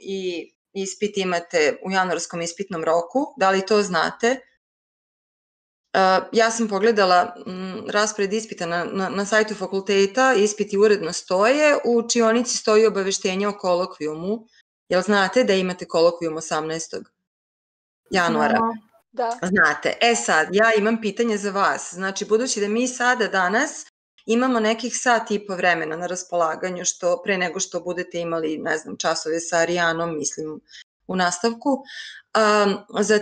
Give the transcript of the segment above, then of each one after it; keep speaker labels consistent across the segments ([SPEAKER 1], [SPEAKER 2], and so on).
[SPEAKER 1] i ispit imate u januarskom ispitnom roku. Da li to znate? Ja sam pogledala raspored ispita na sajtu fakulteta, ispiti uredno stoje, u učionici stoji obaveštenje o kolokvijumu. Jel znate da imate kolokvijum 18. januara?
[SPEAKER 2] Da.
[SPEAKER 1] Znate. Sad, ja imam pitanje za vas. Znači, budući da mi sada danas imamo nekih sat i po vremena na raspolaganju, što pre nego što budete imali, ne znam, časove sa Arijanom, mislim, u nastavku, za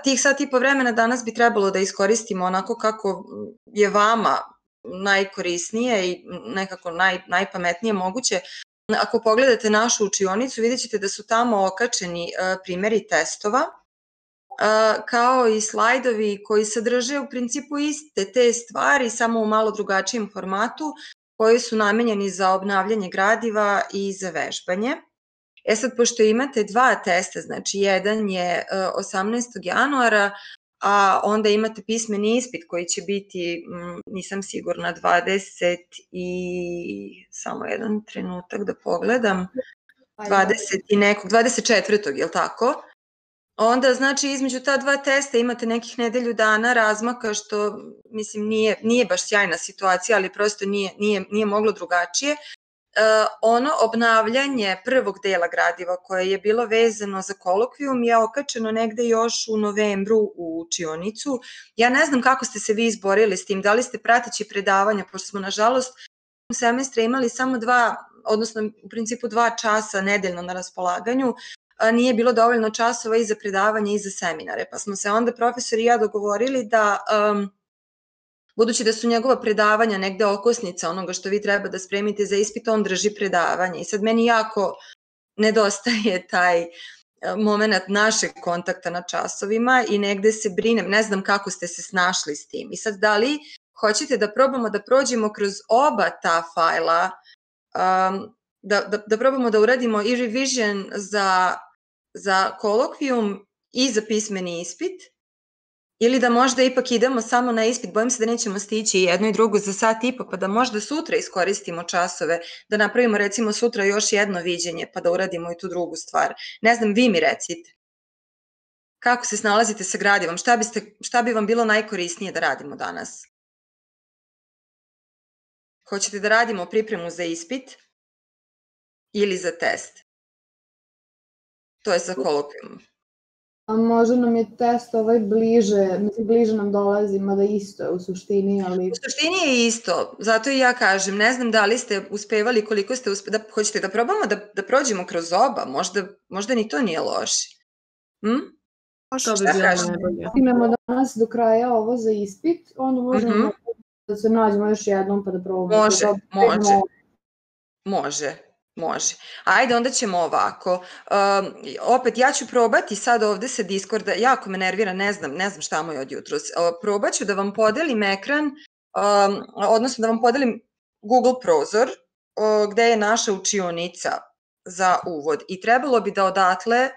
[SPEAKER 1] tih sat i po vremena danas bi trebalo da iskoristimo onako kako je vama najkorisnije i nekako najpametnije moguće. Ako pogledate našu učionicu, vidjet ćete da su tamo okačeni primeri testova, kao i slajdovi koji sadrže u principu iste te stvari, samo u malo drugačijem formatu, koji su namenjeni za obnavljanje gradiva i za vežbanje. Sad, pošto imate dva testa, znači jedan je 18. januara, a onda imate pismeni ispit koji će biti, nisam sigurna, 20 i samo jedan trenutak da pogledam, 24. je li tako? Onda, znači, između ta dva testa imate nekih nedelju dana razmaka, što, mislim, nije baš sjajna situacija, ali prosto nije moglo drugačije. Ono obnavljanje prvog dela gradiva koje je bilo vezano za kolokvijum je okačeno negde još u novembru u učionicu. Ja ne znam kako ste se vi izborili s tim, da li ste prateći predavanja, pošto smo nažalost u semestre imali samo odnosno u principu 2 časa nedeljno na raspolaganju, nije bilo dovoljno časova i za predavanje i za seminare, pa smo se onda profesor i ja dogovorili da, budući da su njegova predavanja negde okosnica onoga što vi treba da spremite za ispit, on drži predavanje i sad meni jako nedostaje taj moment našeg kontakta na časovima i negde se brinem, ne znam kako ste se snašli s tim. I sad, da li hoćete da probamo da prođemo kroz oba ta fajla, da probamo da uradimo i revision za kolokvijum i za pismeni ispit, ili da možda ipak idemo samo na ispit, bojim se da nećemo stići jedno i drugo za sat i po, pa da možda sutra iskoristimo časove, da napravimo recimo sutra još jedno viđenje, pa da uradimo i tu drugu stvar. Ne znam, vi mi recite. Kako se snalazite sa gradivom? Šta bi vam bilo najkorisnije da radimo danas? Hoćete da radimo pripremu za ispit ili za test? To je za kolokvijum.
[SPEAKER 3] A možda nam je test bliže nam dolazi, mada isto je u suštini, ali...
[SPEAKER 1] U suštini je isto, zato i ja kažem, ne znam da li ste uspevali, koliko ste uspevali, hoćete da probamo da prođemo kroz oba, možda ni to nije loše.
[SPEAKER 3] To bi bilo najbolje. Imamo danas do kraja ovo za ispit, onda možemo da se nađemo još jednom pa da probamo.
[SPEAKER 1] Može. Ajde, onda ćemo ovako. Opet, ja ću probati sad ovde sa Discorda, jako me nervira, ne znam šta mu je od jutros. Probat ću da vam podelim ekran, odnosno da vam podelim Google prozor, gde je naša učionica za uvod. I trebalo bi da odatle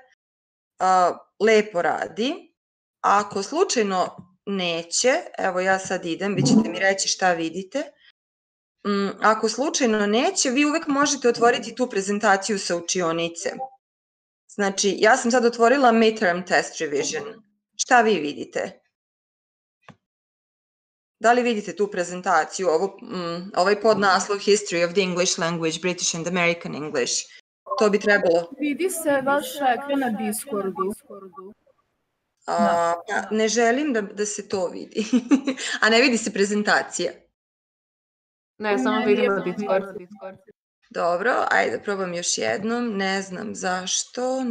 [SPEAKER 1] lepo radi. Ako slučajno neće, evo ja sad idem, vi ćete mi reći šta vidite. Ako slučajno neće, vi uvek možete otvoriti tu prezentaciju sa učionice. Znači, ja sam sad otvorila midterm test revision. Šta vi vidite? Da li vidite tu prezentaciju, ovaj podnaslov History of the English Language, British and American English? To bi trebalo...
[SPEAKER 2] Vidi se vaš ekran na Discordu.
[SPEAKER 1] Ne želim da se to vidi. A ne vidi se prezentacija?
[SPEAKER 3] Ne, samo vidimo Discord.
[SPEAKER 1] Dobro, ajde probam još jednom. Ne znam zašto.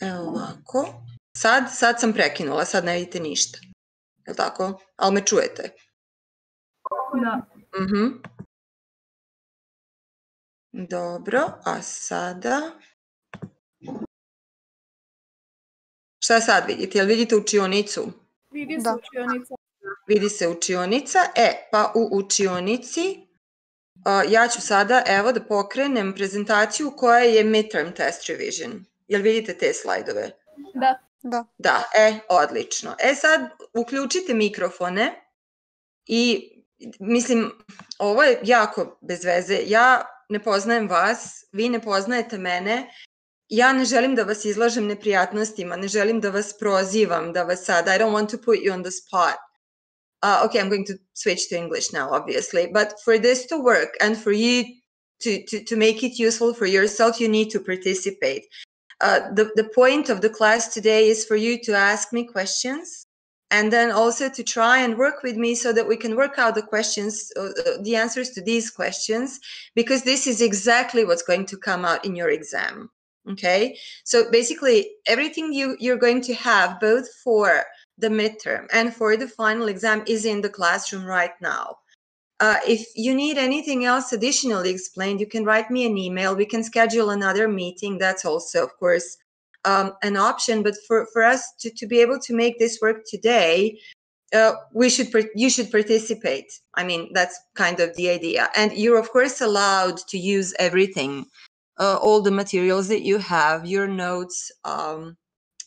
[SPEAKER 1] Evo ovako. Sad sam prekinula, sad ne vidite ništa. Je li tako? Ali me čujete?
[SPEAKER 2] Da.
[SPEAKER 1] Dobro, a sada... Šta sad vidite? Jel vidite učionicu?
[SPEAKER 2] Vidi se učionica.
[SPEAKER 1] Vidi se učionica. Pa u učionici ja ću sada, evo, da pokrenem prezentaciju koja je midterm test revision. Jel vidite te slajdove? Da, odlično. Sad uključite mikrofone i, mislim, ovo je jako bez veze. Ja ne poznajem vas, vi ne poznajete mene, ja ne želim da vas izlažem neprijatnostima, ne želim da vas prozivam, da vas sad, I don't want to put you on the spot. Okay, I'm going to switch to English now, obviously. But for this to work and for you to make it useful for yourself, you need to participate. The point of the class today is for you to ask me questions and then also to try and work with me so that we can work out the questions, the answers to these questions, because this is exactly what's going to come out in your exam. Okay, so basically everything you're going to have both for the midterm and for the final exam is in the classroom right now. If you need anything else additionally explained, you can write me an email. We can schedule another meeting. That's also, of course, an option. But for us to be able to make this work today, you should participate. I mean, that's kind of the idea. And you're, of course, allowed to use everything, all the materials that you have, your notes,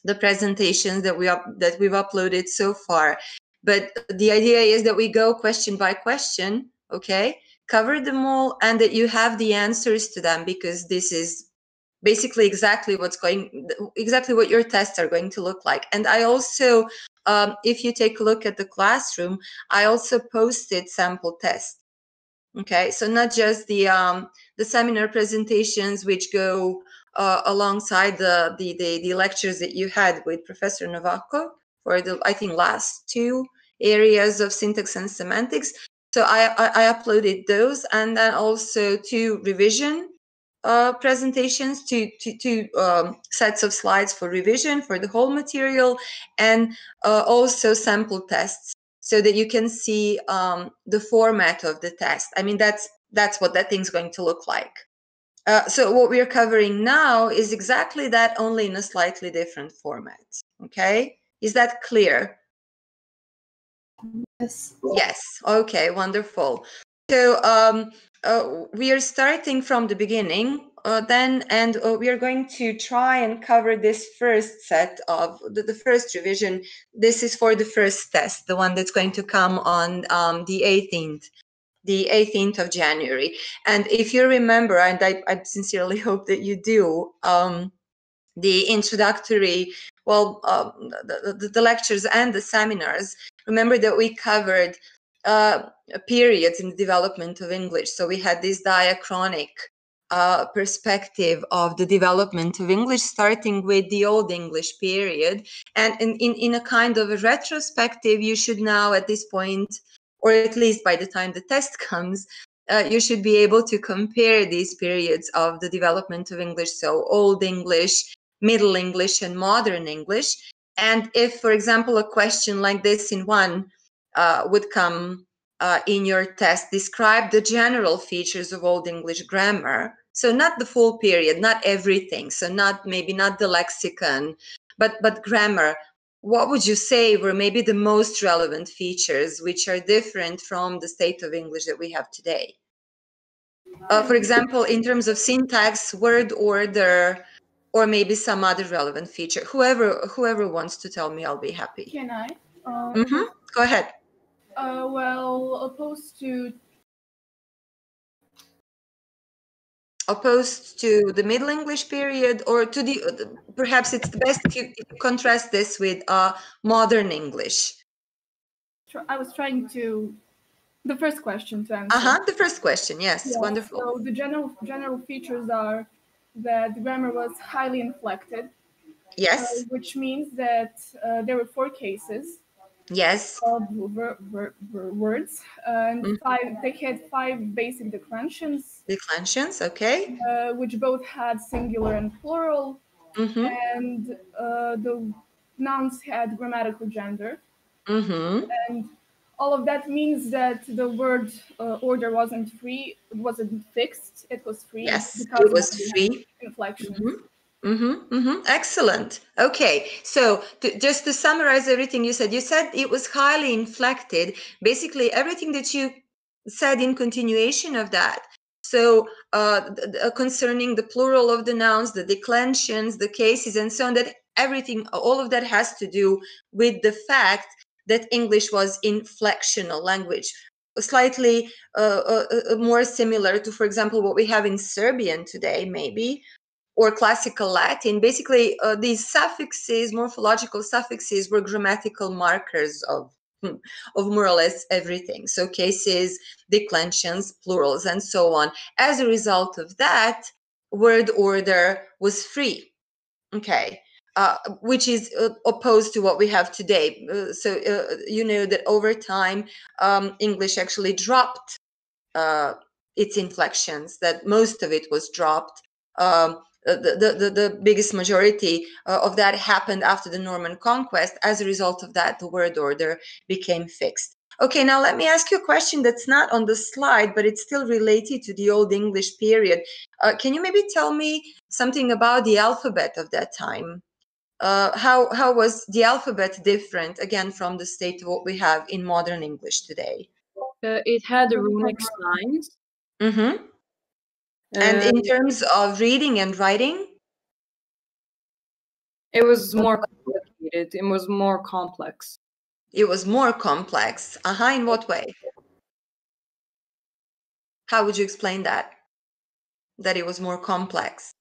[SPEAKER 1] the presentations that we've uploaded so far. But the idea is that we go question by question, okay, cover them all, and that you have the answers to them, because this is basically exactly what your tests are going to look like. And I also, if you take a look at the classroom, I also posted sample tests. Okay, so not just the seminar presentations, which go alongside the lectures that you had with Professor Novakov for the, I think, last 2 areas of syntax and semantics. So I uploaded those, and then also 2 revision presentations, 2 sets of slides for revision for the whole material, and also sample tests, so that you can see the format of the test. I mean, that's what that thing's going to look like. So what we're covering now is exactly that, only in a slightly different format. Okay, is that clear?
[SPEAKER 3] Yes.
[SPEAKER 1] Yes. Okay, wonderful. So we are starting from the beginning then, and we are going to try and cover this first set of the first revision. This is for the first test, the one that's going to come on the 18th of January. And if you remember, and I sincerely hope that you do, the introductory, the lectures and the seminars, remember that we covered periods in the development of English. So we had this diachronic perspective of the development of English, starting with the Old English period. And in a kind of a retrospective, you should now at this point, or at least by the time the test comes, you should be able to compare these periods of the development of English. So Old English, Middle English, and Modern English. And if, for example, a question like this in one would come in your test, describe the general features of Old English grammar. So not the full period, not everything. So maybe not the lexicon, but grammar. What would you say were maybe the most relevant features which are different from the state of English that we have today? For example, in terms of syntax, word order, or maybe some other relevant feature. Whoever wants to tell me, I'll be happy.
[SPEAKER 2] Can I?
[SPEAKER 1] Go ahead.
[SPEAKER 2] Well,
[SPEAKER 1] opposed to the Middle English period, or to the, perhaps it's the best if you contrast this with Modern English.
[SPEAKER 2] I was trying to, the first question to answer.
[SPEAKER 1] The first question, yes, yeah. Wonderful.
[SPEAKER 2] So the general features are that the grammar was highly inflected.
[SPEAKER 1] Yes.
[SPEAKER 2] Which means that there were 4 cases.
[SPEAKER 1] Yes.
[SPEAKER 2] Of words, and they had 5 basic declensions.
[SPEAKER 1] Declensions, okay.
[SPEAKER 2] Which both had singular and plural, and the nouns had grammatical gender. And all of that means that the word order wasn't fixed. It was free.
[SPEAKER 1] Yes, it was free.
[SPEAKER 2] Inflection.
[SPEAKER 1] Excellent. Okay, so just to summarize everything you said it was highly inflected. Basically, everything that you said in continuation of that. So concerning the plural of the nouns, the declensions, the cases, and so on, that everything, all of that has to do with the fact that English was inflectional language. slightly more similar to, for example, what we have in Serbian today, maybe, or classical Latin. Basically, these suffixes, morphological suffixes, were grammatical markers of more or less everything. So cases, declensions, plurals, and so on. As a result of that, word order was free, okay, which is opposed to what we have today. You know that over time, English actually dropped its inflections, that most of it was dropped. The biggest majority of that happened after the Norman conquest. As a result of that, the word order became fixed. Okay, now let me ask you a question that's not on the slide, but it's still related to the Old English period. Can you maybe tell me something about the alphabet of that time? How was the alphabet different, again, from the state of what we have in modern English today?
[SPEAKER 4] It had runic signs.
[SPEAKER 1] Mm-hmm. And in terms of reading and writing?
[SPEAKER 4] It was more complicated. It was more complex.
[SPEAKER 1] It was more complex. In what way? How would you explain that? That it was more complex?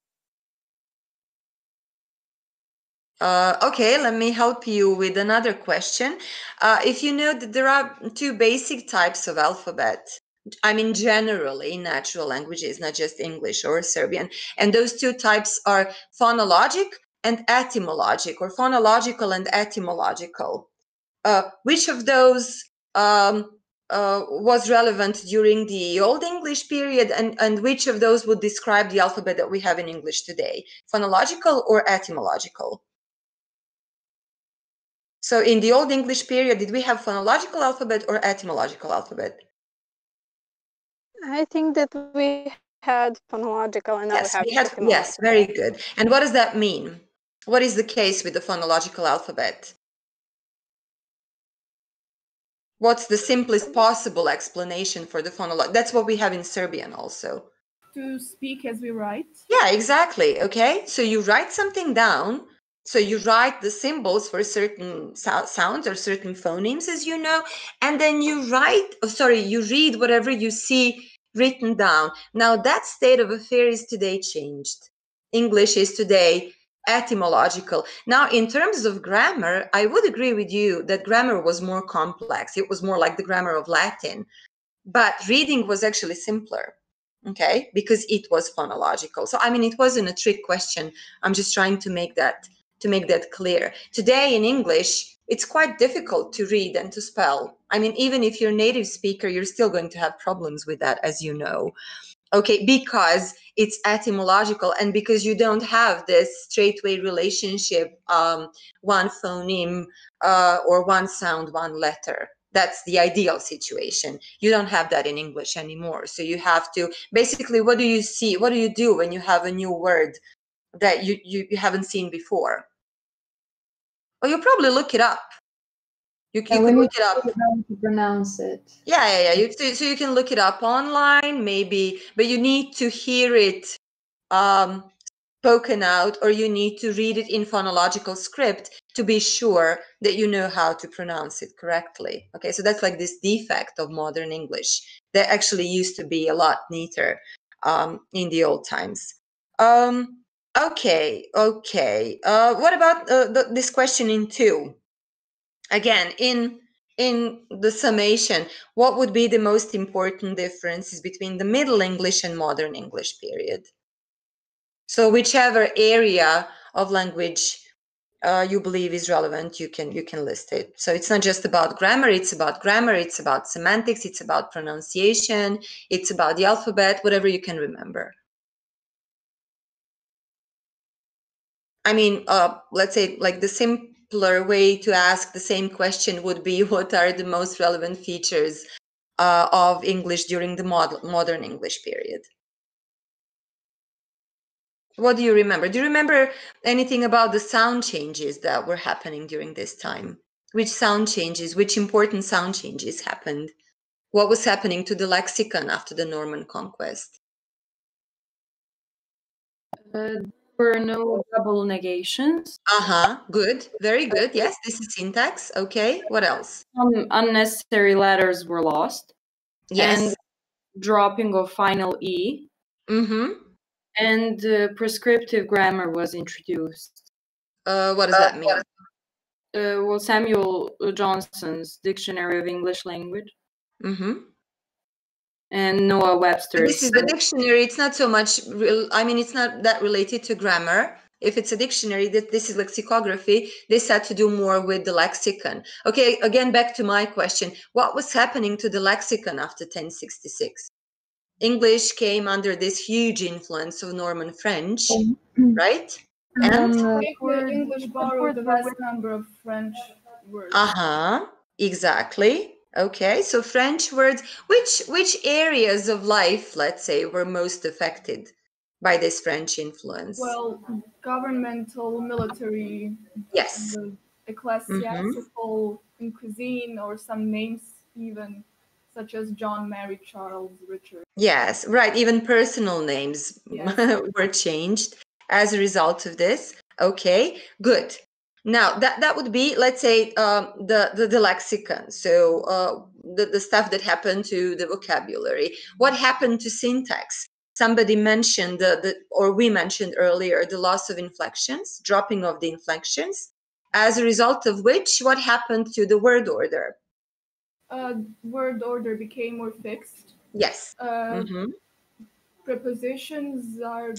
[SPEAKER 1] Okay, let me help you with another question. If you know that there are two basic types of alphabet, I mean, generally in natural languages, not just English or Serbian, and those two types are phonologic and etymologic, or phonological and etymological. Which of those was relevant during the Old English period, and which of those would describe the alphabet that we have in English today, phonological or etymological? So in the Old English period, did we have phonological alphabet or etymological alphabet?
[SPEAKER 5] I think that we had phonological, and now we have etymological.
[SPEAKER 1] Yes, very good. And what does that mean? What is the case with the phonological alphabet? What's the simplest possible explanation for the phonological? That's what we have in Serbian also.
[SPEAKER 2] To speak as we write.
[SPEAKER 1] Yeah, exactly. Okay, so you write something down. So you write the symbols for certain sounds or certain phonemes, as you know, and then you read whatever you see written down. Now that state of affairs today changed. English is today etymological. Now, in terms of grammar, I would agree with you that grammar was more complex. It was more like the grammar of Latin, but reading was actually simpler. Okay, because it was phonological. So, I mean, it wasn't a trick question. I'm just trying to make that clear. Today in English, it's quite difficult to read and to spell. I mean, even if you're a native speaker, you're still going to have problems with that, as you know. Okay, because it's etymological and because you don't have this straightway relationship, one phoneme or one sound, one letter. That's the ideal situation. You don't have that in English anymore. So you have to, basically, what do you see? What do you do when you have a new word that you haven't seen before? Well, you probably look it up. You can look it up.
[SPEAKER 3] To pronounce it.
[SPEAKER 1] Yeah. So you can look it up online, maybe, but you need to hear it spoken out, or you need to read it in phonological script to be sure that you know how to pronounce it correctly. Okay, so that's like this defect of modern English that actually used to be a lot neater in the old times. Okay. What about this question in 2? Again, in the summation, what would be the most important differences between the Middle English and Modern English period? So whichever area of language you believe is relevant, you can list it. So it's not just about grammar, it's about semantics, it's about pronunciation, it's about the alphabet, whatever you can remember. I mean, let's say like the simpler way to ask the same question would be, what are the most relevant features of English during the modern English period? What do you remember? Do you remember anything about the sound changes that were happening during this time? Which important sound changes happened? What was happening to the lexicon after the Norman conquest?
[SPEAKER 4] There were no double negations.
[SPEAKER 1] Good. Very good. Yes, this is syntax. Okay. What else?
[SPEAKER 4] Some unnecessary letters were lost.
[SPEAKER 1] Yes.
[SPEAKER 4] And dropping of final E. And prescriptive grammar was introduced.
[SPEAKER 1] What does that mean?
[SPEAKER 4] Well, Samuel Johnson's Dictionary of English Language. And Noah Webster's.
[SPEAKER 1] This is the dictionary. It's not so much it's not that related to grammar. If it's a dictionary, this is lexicography, this had to do more with the lexicon. Okay, again, back to my question. What was happening to the lexicon after 1066? English came under this huge influence of Norman French, right?
[SPEAKER 2] And English borrowed the vast number of French words.
[SPEAKER 1] Exactly. Okay, so French words, which areas of life, let's say, were most affected by this French influence?
[SPEAKER 2] Well, governmental, military,
[SPEAKER 1] yes,
[SPEAKER 2] ecclesiastical, in cuisine, or some names even, such as John, Mary, Charles, Richard.
[SPEAKER 1] Yes, right. Even personal names were changed as a result of this. Okay, good. Now that would be, let's say, the lexicon. So the stuff that happened to the vocabulary. What happened to syntax? Somebody mentioned or we mentioned earlier, the loss of inflections, dropping of the inflections, as a result of which, what happened to the word order?
[SPEAKER 2] Word order became more fixed.
[SPEAKER 1] Yes.
[SPEAKER 2] Prepositions are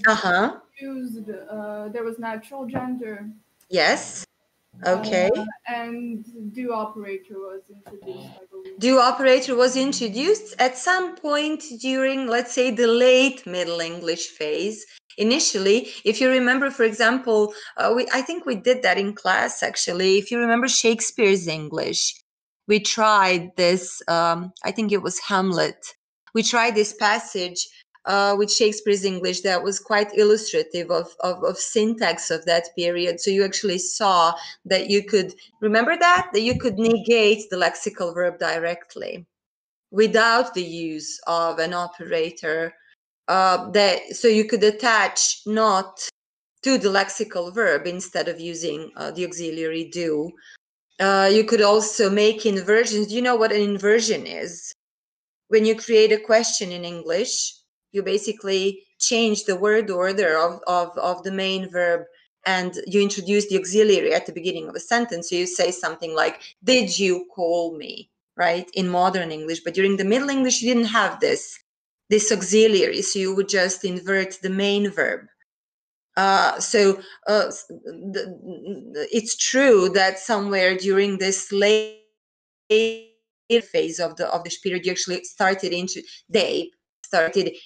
[SPEAKER 2] used. There was natural gender.
[SPEAKER 1] Yes. Okay.
[SPEAKER 2] And do operator was introduced, I believe.
[SPEAKER 1] Do operator was introduced at some point during, let's say, the late Middle English phase. Initially, if you remember, for example, I think we did that in class, actually. If you remember Shakespeare's English, we tried this, I think it was Hamlet. We tried this passage with Shakespeare's English that was quite illustrative of syntax of that period. So you actually saw that you could, remember that you could negate the lexical verb directly without the use of an operator. So you could attach not to the lexical verb instead of using the auxiliary do. You could also make inversions. Do you know what an inversion is? When you create a question in English, you basically change the word order of the main verb, and you introduce the auxiliary at the beginning of a sentence. So you say something like, did you call me, right, in modern English. But during the Middle English, you didn't have this auxiliary, so you would just invert the main verb. It's true that somewhere during this late phase of this period, you actually started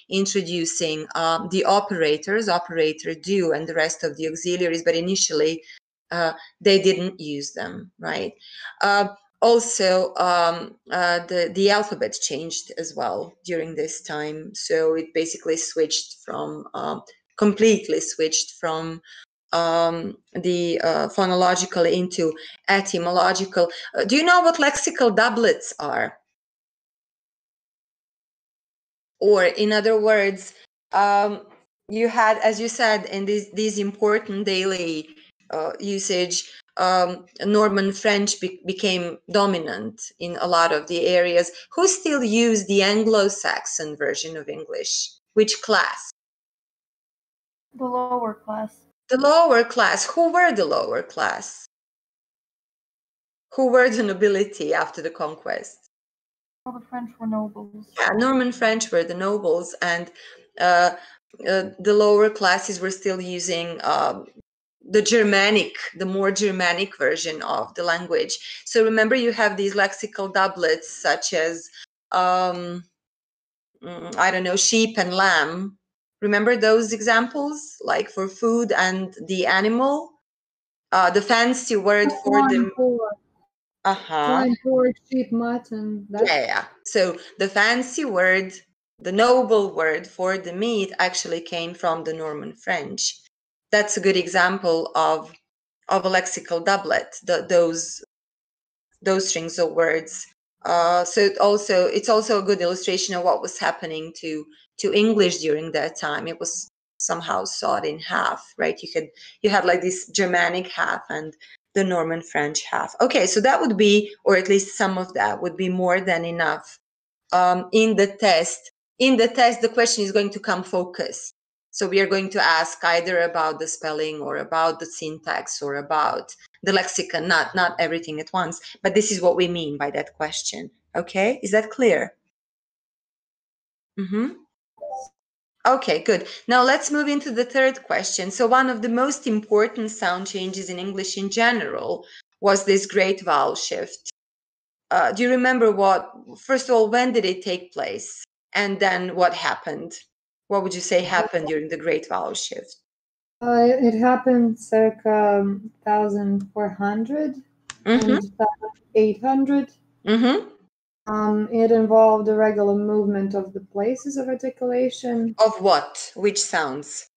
[SPEAKER 1] introducing the operators, operator do, and the rest of the auxiliaries, but initially they didn't use them, right? Also, the alphabet changed as well during this time, so it basically switched from completely switched from the phonological into etymological. Do you know what lexical doublets are? Or in other words, you had, as you said, in these important daily usage, Norman French became dominant in a lot of the areas. Who still use the Anglo-Saxon version of English? Which class?
[SPEAKER 2] The lower class.
[SPEAKER 1] The lower class. Who were the lower class? Who were the nobility after the conquest?
[SPEAKER 2] Well, the French were nobles.
[SPEAKER 1] Yeah, Norman French were the nobles, and the lower classes were still using the more Germanic version of the language. So remember, you have these lexical doublets such as, I don't know, sheep and lamb. Remember those examples, like for food and the animal? The fancy word for the...
[SPEAKER 3] Swine, pork, sheep, mutton.
[SPEAKER 1] Yeah. So the fancy word, the noble word for the meat actually came from the Norman French. That's a good example of a lexical doublet, those strings of words. So it's also a good illustration of what was happening to English during that time. It was somehow sawed in half, right? You had like this Germanic half and the Norman French half. Okay, so that would be, or at least some of that would be more than enough in the test. In the test, the question is going to come focus. So we are going to ask either about the spelling or about the syntax or about the lexicon, not everything at once. But this is what we mean by that question. Okay, is that clear? Mm-hmm. Okay, good. Now let's move into the third question. So one of the most important sound changes in English in general was this great vowel shift. Do you remember first of all, when did it take place? And then what happened? What would you say happened during the great vowel shift?
[SPEAKER 3] It happened circa 1400 and 1800. It involved the regular movement of the places of articulation.
[SPEAKER 1] Of what? Which sounds?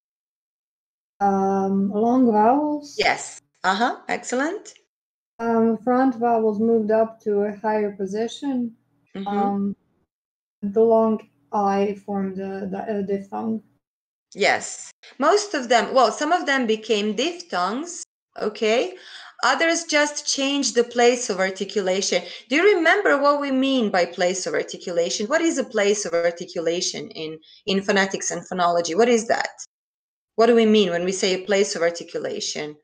[SPEAKER 3] Long vowels.
[SPEAKER 1] Yes. Excellent.
[SPEAKER 3] Front vowels moved up to a higher position. The long I formed the diphthong.
[SPEAKER 1] Yes. Most of them, well, some of them became diphthongs, okay? Others just changed the place of articulation. Do you remember what we mean by place of articulation? What is a place of articulation in phonetics and phonology? What is that? What do we mean when we say a place of articulation?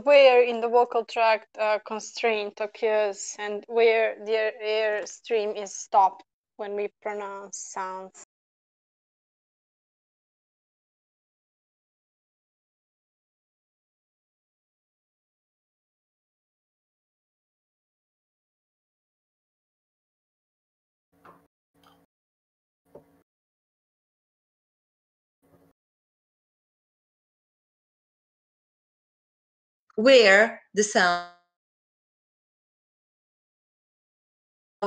[SPEAKER 5] Where in the vocal tract constraint occurs and where the air stream is stopped when we pronounce sounds.
[SPEAKER 1] Where the sound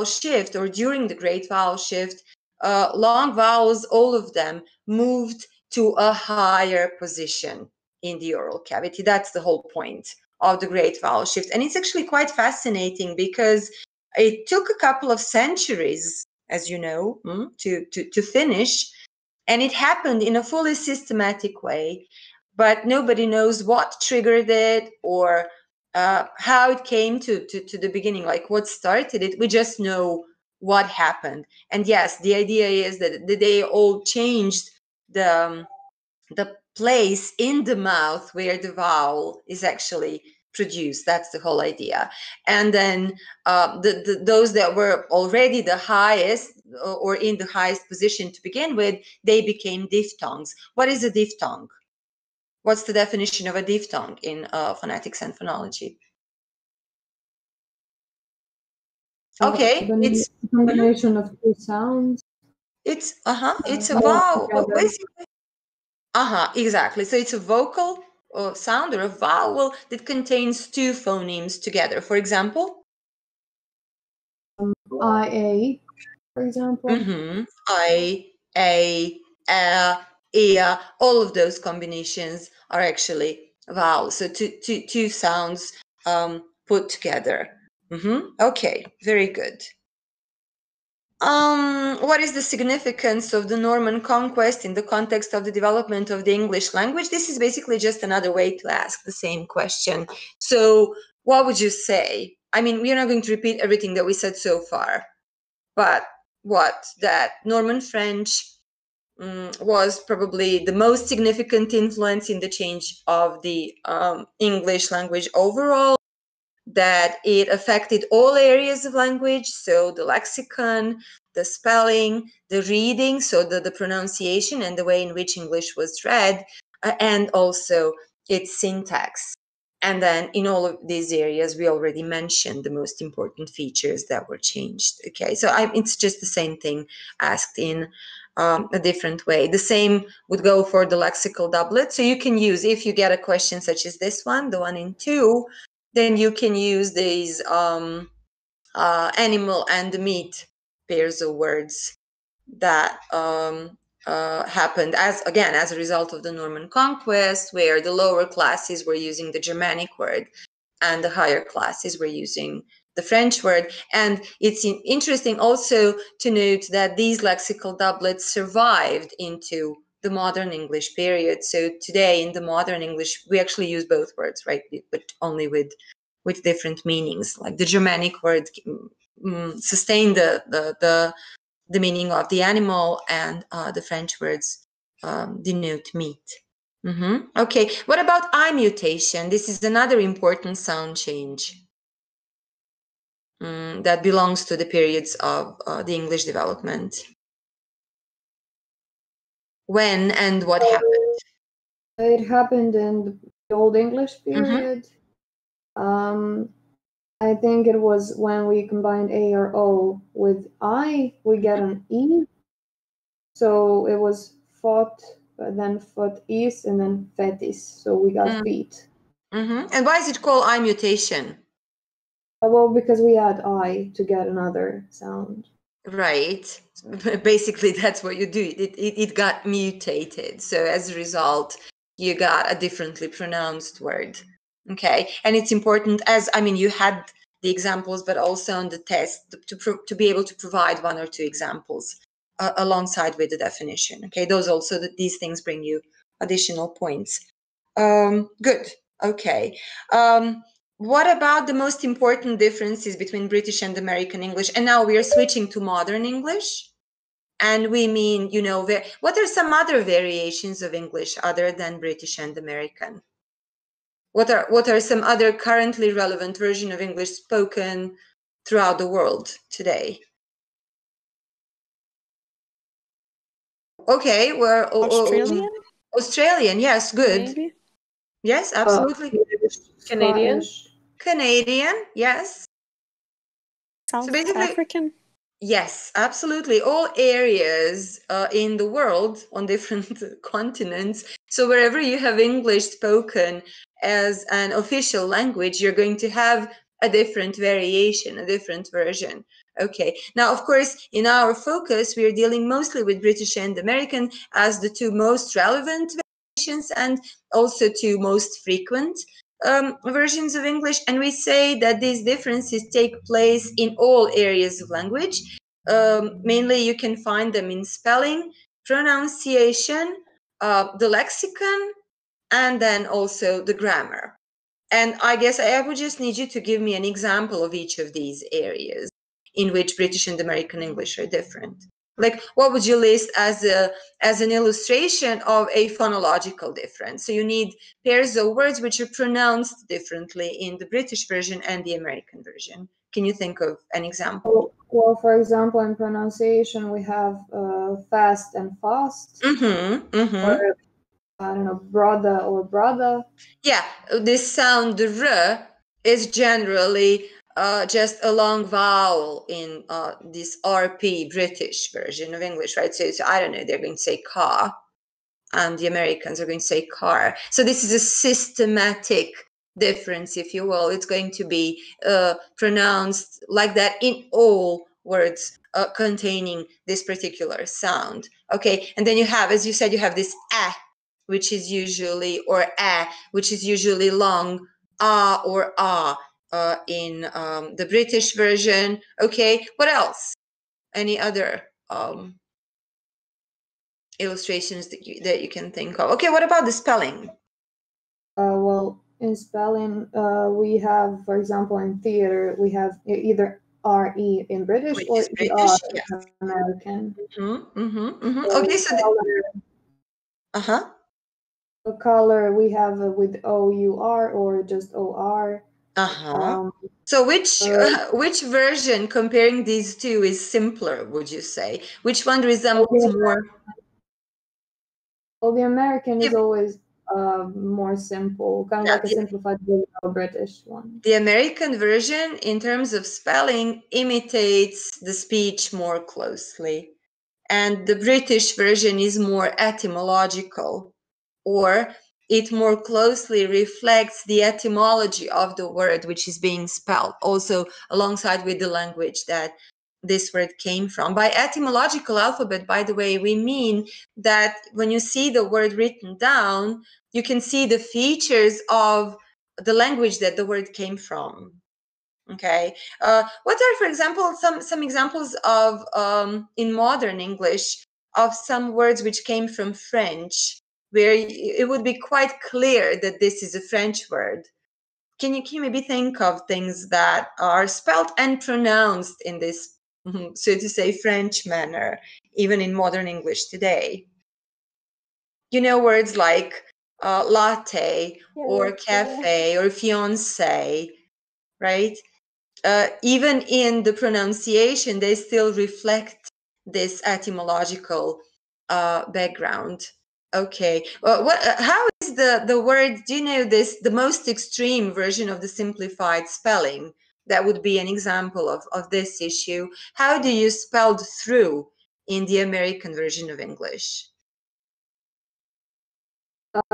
[SPEAKER 1] shift, or during the great vowel shift, long vowels, all of them moved to a higher position in the oral cavity. That's the whole point of the great vowel shift. And it's actually quite fascinating because it took a couple of centuries, as you know, to finish. And it happened in a fully systematic way, but nobody knows what triggered it or how it came to the beginning, like what started it. We just know what happened. And yes, the idea is that they all changed the place in the mouth where the vowel is actually produced. That's the whole idea. And then those that were already the highest or in the highest position to begin with, they became diphthongs. What is a diphthong? What's the definition of a diphthong in phonetics and phonology? Okay, it's
[SPEAKER 3] a combination of two sounds.
[SPEAKER 1] It's a vowel. Basically, exactly. So it's a vocal sound or a vowel that contains two phonemes together. For example,
[SPEAKER 3] IA, for example.
[SPEAKER 1] I, A, ear, all of those combinations are actually vowels. So two sounds put together. Okay, very good. What is the significance of the Norman conquest in the context of the development of the English language? This is basically just another way to ask the same question. So what would you say? I mean, we're not going to repeat everything that we said so far, but that Norman French was probably the most significant influence in the change of the English language overall, that it affected all areas of language, so the lexicon, the spelling, the reading, so the pronunciation and the way in which English was read, and also its syntax. And then in all of these areas, we already mentioned the most important features that were changed. Okay, so it's just the same thing asked in a different way. The same would go for the lexical doublet. So you can use, if you get a question such as this one, the one in 2, then you can use these animal and meat pairs of words that happened as a result of the Norman conquest, where the lower classes were using the Germanic word and the higher classes were using the French word. And it's interesting also to note that these lexical doublets survived into the modern English period. So today in the modern English, we actually use both words, right? But only with different meanings. Like the Germanic word sustain the meaning of the animal, and the French words denote meat. Okay, what about I mutation? This is another important sound change that belongs to the periods of the English development. When and what happened?
[SPEAKER 3] It happened in the Old English period. I think it was when we combined A or O with I, we get an E. So it was fought, then foot is, and then fetis. So we got feet.
[SPEAKER 1] And why is it called I mutation?
[SPEAKER 3] Well, because we add I to get another sound.
[SPEAKER 1] Right. Basically, that's what you do. It got mutated. So as a result, you got a differently pronounced word. Okay. And it's important, you had the examples, but also on the test to be able to provide one or two examples alongside with the definition. Okay. These things bring you additional points. Good. Okay. What about the most important differences between British and American English? And now we are switching to modern English. And we mean, what are some other variations of English other than British and American? What are some other currently relevant version of English spoken throughout the world today? Okay, we're
[SPEAKER 6] Australian?
[SPEAKER 1] Australian, yes, good.
[SPEAKER 6] Maybe?
[SPEAKER 1] Yes, absolutely.
[SPEAKER 4] Canadian?
[SPEAKER 1] Canadian, yes.
[SPEAKER 6] South African?
[SPEAKER 1] Yes, absolutely. All areas in the world on different continents. So wherever you have English spoken as an official language, you're going to have a different variation, a different version. Okay. Now, of course, in our focus, we are dealing mostly with British and American as the two most relevant variations and also two most frequent versions of English, and we say that these differences take place in all areas of language. Mainly you can find them in spelling, pronunciation, the lexicon, and then also the grammar. And I guess I would just need you to give me an example of each of these areas in which British and American English are different. Like, what would you list as an illustration of a phonological difference? So you need pairs of words which are pronounced differently in the British version and the American version. Can you think of an example?
[SPEAKER 3] Well, for example, in pronunciation, we have fast and fast. Or, I don't know, brother or brother.
[SPEAKER 1] Yeah, this sound, the r, is generally just a long vowel in this RP British version of English, right? So I don't know, they're going to say car, and the Americans are going to say car. So this is a systematic difference, if you will. It's going to be pronounced like that in all words containing this particular sound. Okay, and then you have, as you said, you have this which is usually, or which is usually long, or in the British version. Okay, what else? Any other illustrations that you can think of? Okay, what about the spelling?
[SPEAKER 3] Well, in spelling, we have, for example, in theater, we have either RE in British or ER in American.
[SPEAKER 1] Okay, so
[SPEAKER 3] the color we have with OUR or just OR.
[SPEAKER 1] So which version comparing these two is simpler, would you say? Which one resembles more?
[SPEAKER 3] Well, the American is always more simple, kind of like a simplified version of British one.
[SPEAKER 1] The American version, in terms of spelling, imitates the speech more closely. And the British version is more etymological, or it more closely reflects the etymology of the word which is being spelled, also alongside with the language that this word came from. By etymological alphabet, by the way, we mean that when you see the word written down, you can see the features of the language that the word came from. Okay. What are, for example, some examples of, in modern English, of some words which came from French, where it would be quite clear that this is a French word? can you maybe think of things that are spelled and pronounced in this, so to say, French manner, even in modern English today? You know, words like latte or cafe or fiancé, right? Even in the pronunciation, they still reflect this etymological background. Okay, well, how is the word, do you know this, the most extreme version of the simplified spelling? That would be an example of this issue. How do you spell through in the American version of English?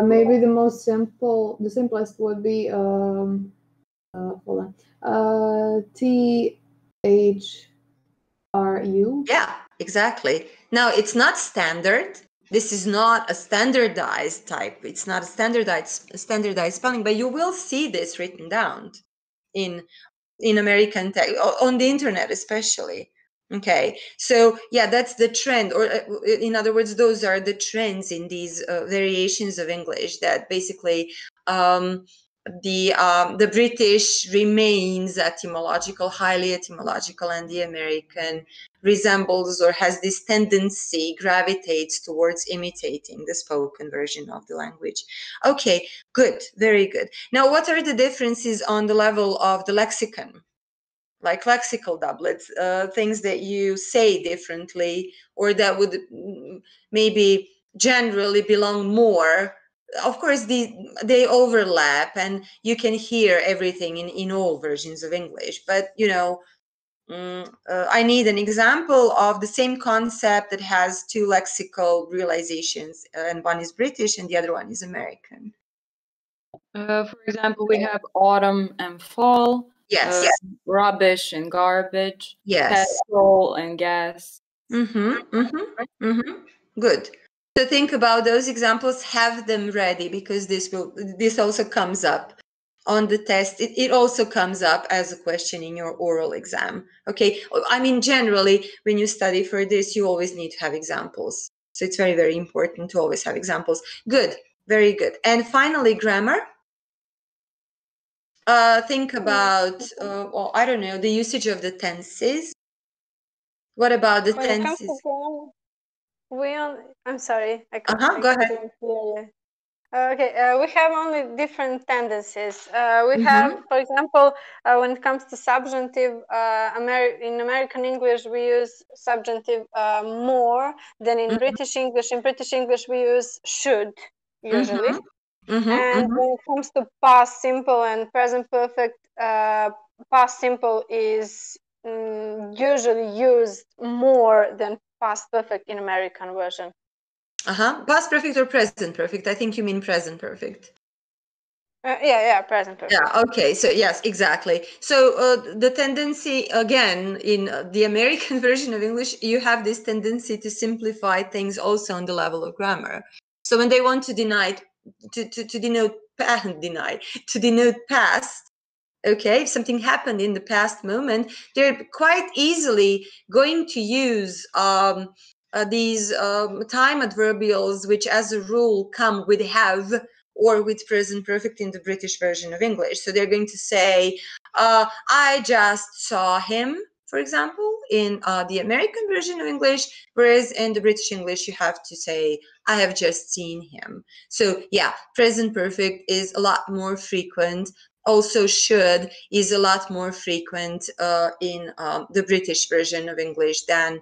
[SPEAKER 3] Maybe the simplest would be hold on, THRU.
[SPEAKER 1] Yeah, exactly. Now it's not standard. This is not a standardized type. It's not a standardized spelling, but you will see this written down in American text, on the internet especially. Okay, so yeah, that's the trend, or in other words, those are the trends in these variations of English, that basically the British remains etymological, highly etymological, and the American resembles or has this tendency, gravitates towards imitating the spoken version of the language. Okay, good, very good. Now, what are the differences on the level of the lexicon? Like lexical doublets, things that you say differently, or that would maybe generally belong more. Of course, they overlap, and you can hear everything in all versions of English. But you know, I need an example of the same concept that has two lexical realizations, and one is British and the other one is American.
[SPEAKER 4] For example, we have autumn and fall.
[SPEAKER 1] Yes.
[SPEAKER 4] Rubbish and garbage.
[SPEAKER 1] Yes.
[SPEAKER 4] Petrol and gas.
[SPEAKER 1] Good. So think about those examples, have them ready, because this also comes up on the test. It also comes up as a question in your oral exam. Okay. I mean, generally, when you study for this, you always need to have examples. So it's very, very important to always have examples. Good. Very good. And finally, grammar. Think about, well, I don't know, the usage of the tenses. What about the tenses?
[SPEAKER 5] I'm sorry.
[SPEAKER 1] Go ahead.
[SPEAKER 5] Okay, we have only different tendencies. We have, for example, when it comes to subjunctive, in American English, we use subjunctive more than in British English. In British English, we use should, usually. And when it comes to past simple and present perfect, past simple is usually used more than past perfect in American version.
[SPEAKER 1] Past perfect or present perfect? I think you mean present perfect.
[SPEAKER 5] Yeah, present perfect.
[SPEAKER 1] Yeah, okay. So yes, exactly. So the tendency, again, in the American version of English, you have this tendency to simplify things also on the level of grammar. So when they want to denote past, okay, if something happened in the past moment, they're quite easily going to use these time adverbials, which as a rule come with have or with present perfect in the British version of English. So they're going to say, I just saw him, for example, in the American version of English, whereas in the British English, you have to say, I have just seen him. So yeah, present perfect is a lot more frequent. Also should is a lot more frequent in the British version of English than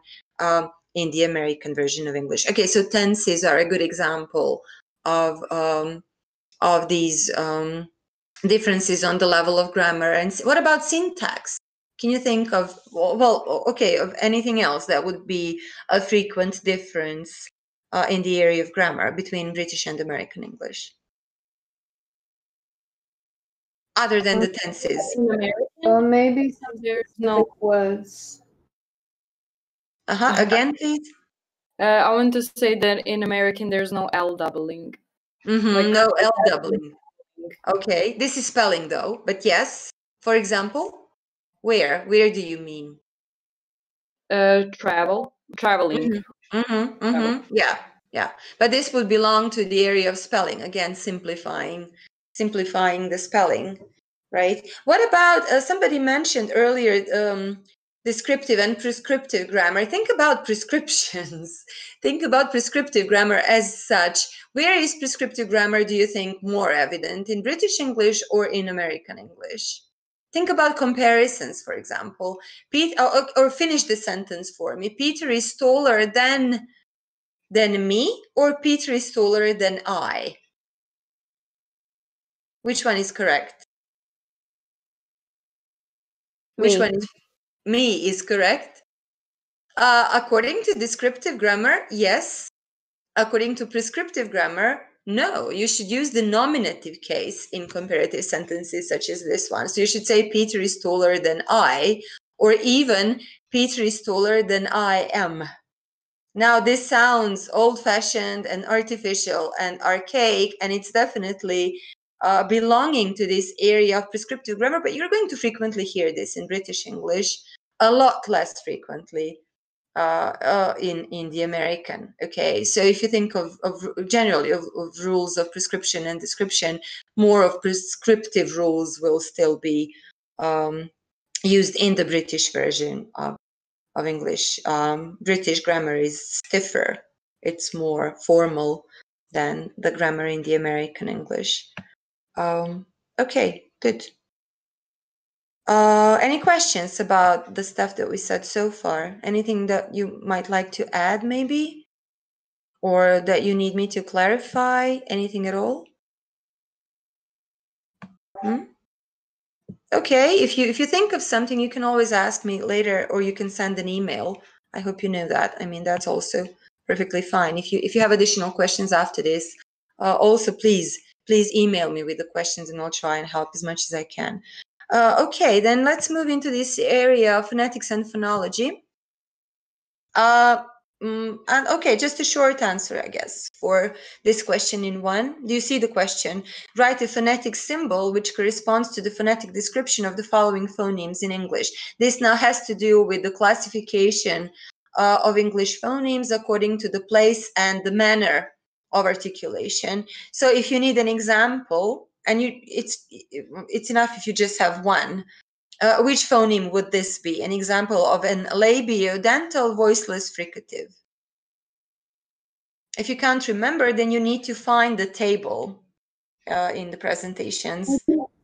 [SPEAKER 1] in the American version of English. Okay, so tenses are a good example of these differences on the level of grammar. And what about syntax? Can you think of, of anything else that would be a frequent difference in the area of grammar between British and American English? Other than the tenses.
[SPEAKER 3] Maybe some specific words.
[SPEAKER 1] Again, please.
[SPEAKER 4] I want to say that in American, there's no L doubling.
[SPEAKER 1] No L doubling. Okay, this is spelling though, but yes. For example, where do you mean?
[SPEAKER 4] Traveling.
[SPEAKER 1] Yeah. But this would belong to the area of spelling. Again, simplifying the spelling. right? What about, somebody mentioned earlier, descriptive and prescriptive grammar. Think about prescriptions. Think about prescriptive grammar as such. Where is prescriptive grammar, do you think, more evident, in British English or in American English? Think about comparisons, for example. Or finish the sentence for me. Peter is taller than me, or Peter is taller than I? Which one is correct? Which one is me is correct? According to descriptive grammar, yes. According to prescriptive grammar, no. You should use the nominative case in comparative sentences such as this one. So you should say Peter is taller than I, or even Peter is taller than I am. Now, this sounds old-fashioned and artificial and archaic, and it's definitely belonging to this area of prescriptive grammar, but you're going to frequently hear this in British English, a lot less frequently in the American. Okay, so if you think of generally of rules of prescription and description, more of prescriptive rules will still be used in the British version of English. British grammar is stiffer. It's more formal than the grammar in the American English. Okay, good. Any questions about the stuff that we said so far? Anything that you might like to add, maybe? Or that you need me to clarify? Anything at all? Okay, if you think of something, you can always ask me later, or you can send an email. I hope you know that. I mean, that's also perfectly fine. If you have additional questions after this, also please email me with the questions, and I'll try and help as much as I can. Okay, then let's move into this area of phonetics and phonology. And okay, just a short answer, I guess, for this question in one. Do you see the question? Write a phonetic symbol which corresponds to the phonetic description of the following phonemes in English. This now has to do with the classification of English phonemes according to the place and the manner of articulation. So if you need an example, and it's enough if you just have one. Which phoneme would this be? An example of an labiodental voiceless fricative. If you can't remember, then you need to find the table in the presentations.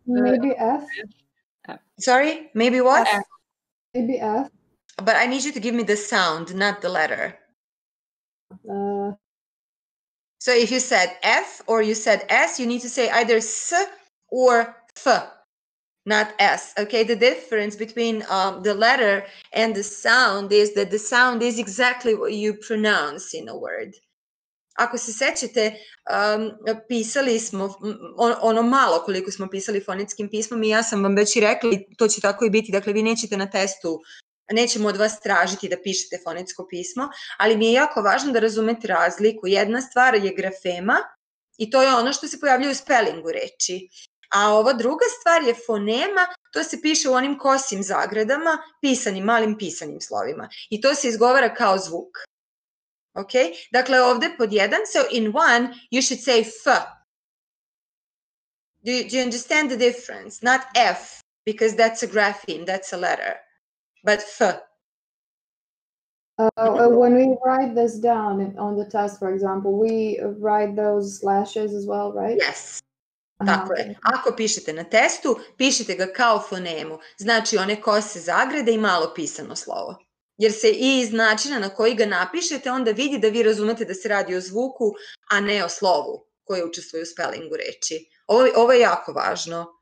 [SPEAKER 3] Maybe F.
[SPEAKER 1] Sorry, maybe what?
[SPEAKER 3] F. Maybe F.
[SPEAKER 1] But I need you to give me the sound, not the letter. So if you said F or you said S, you need to say either S or F. Not S, okay? The difference between the letter and the sound is that the sound is exactly what you pronounce in a word. Ako se sećate, pisali smo ono malo koliko smo pisali fonetskim pismom i ja sam vam već i rekla, to će tako i biti, dakle vi nećete na testu, nećemo od vas tražiti da pišete fonetsko pismo, ali mi je jako važno da razumete razliku. Jedna stvar je grafema i to je ono što se pojavljuje u spelingu reči. A ova druga stvar je fonema, to se piše u onim kosim zagradama, pisanim, malim pisanim slovima. I to se izgovara kao zvuk. Ok? Dakle, ovde pod jedan, so in one, you should say F. Do you understand the difference? Not F, because that's a grapheme, that's a letter. But F.
[SPEAKER 3] When we write this down on the test, for example, we write those slashes as well, right?
[SPEAKER 1] Yes. Tako je. Ako pišete na testu, pišete ga kao fonemu. Znači one kose zagrade i malo pisano slovo. Jer se i iz načina na koji ga napišete onda vidi da vi razumete da se radi o zvuku, a ne o slovu koje učestvuje u spelingu reči. Ovo je jako važno.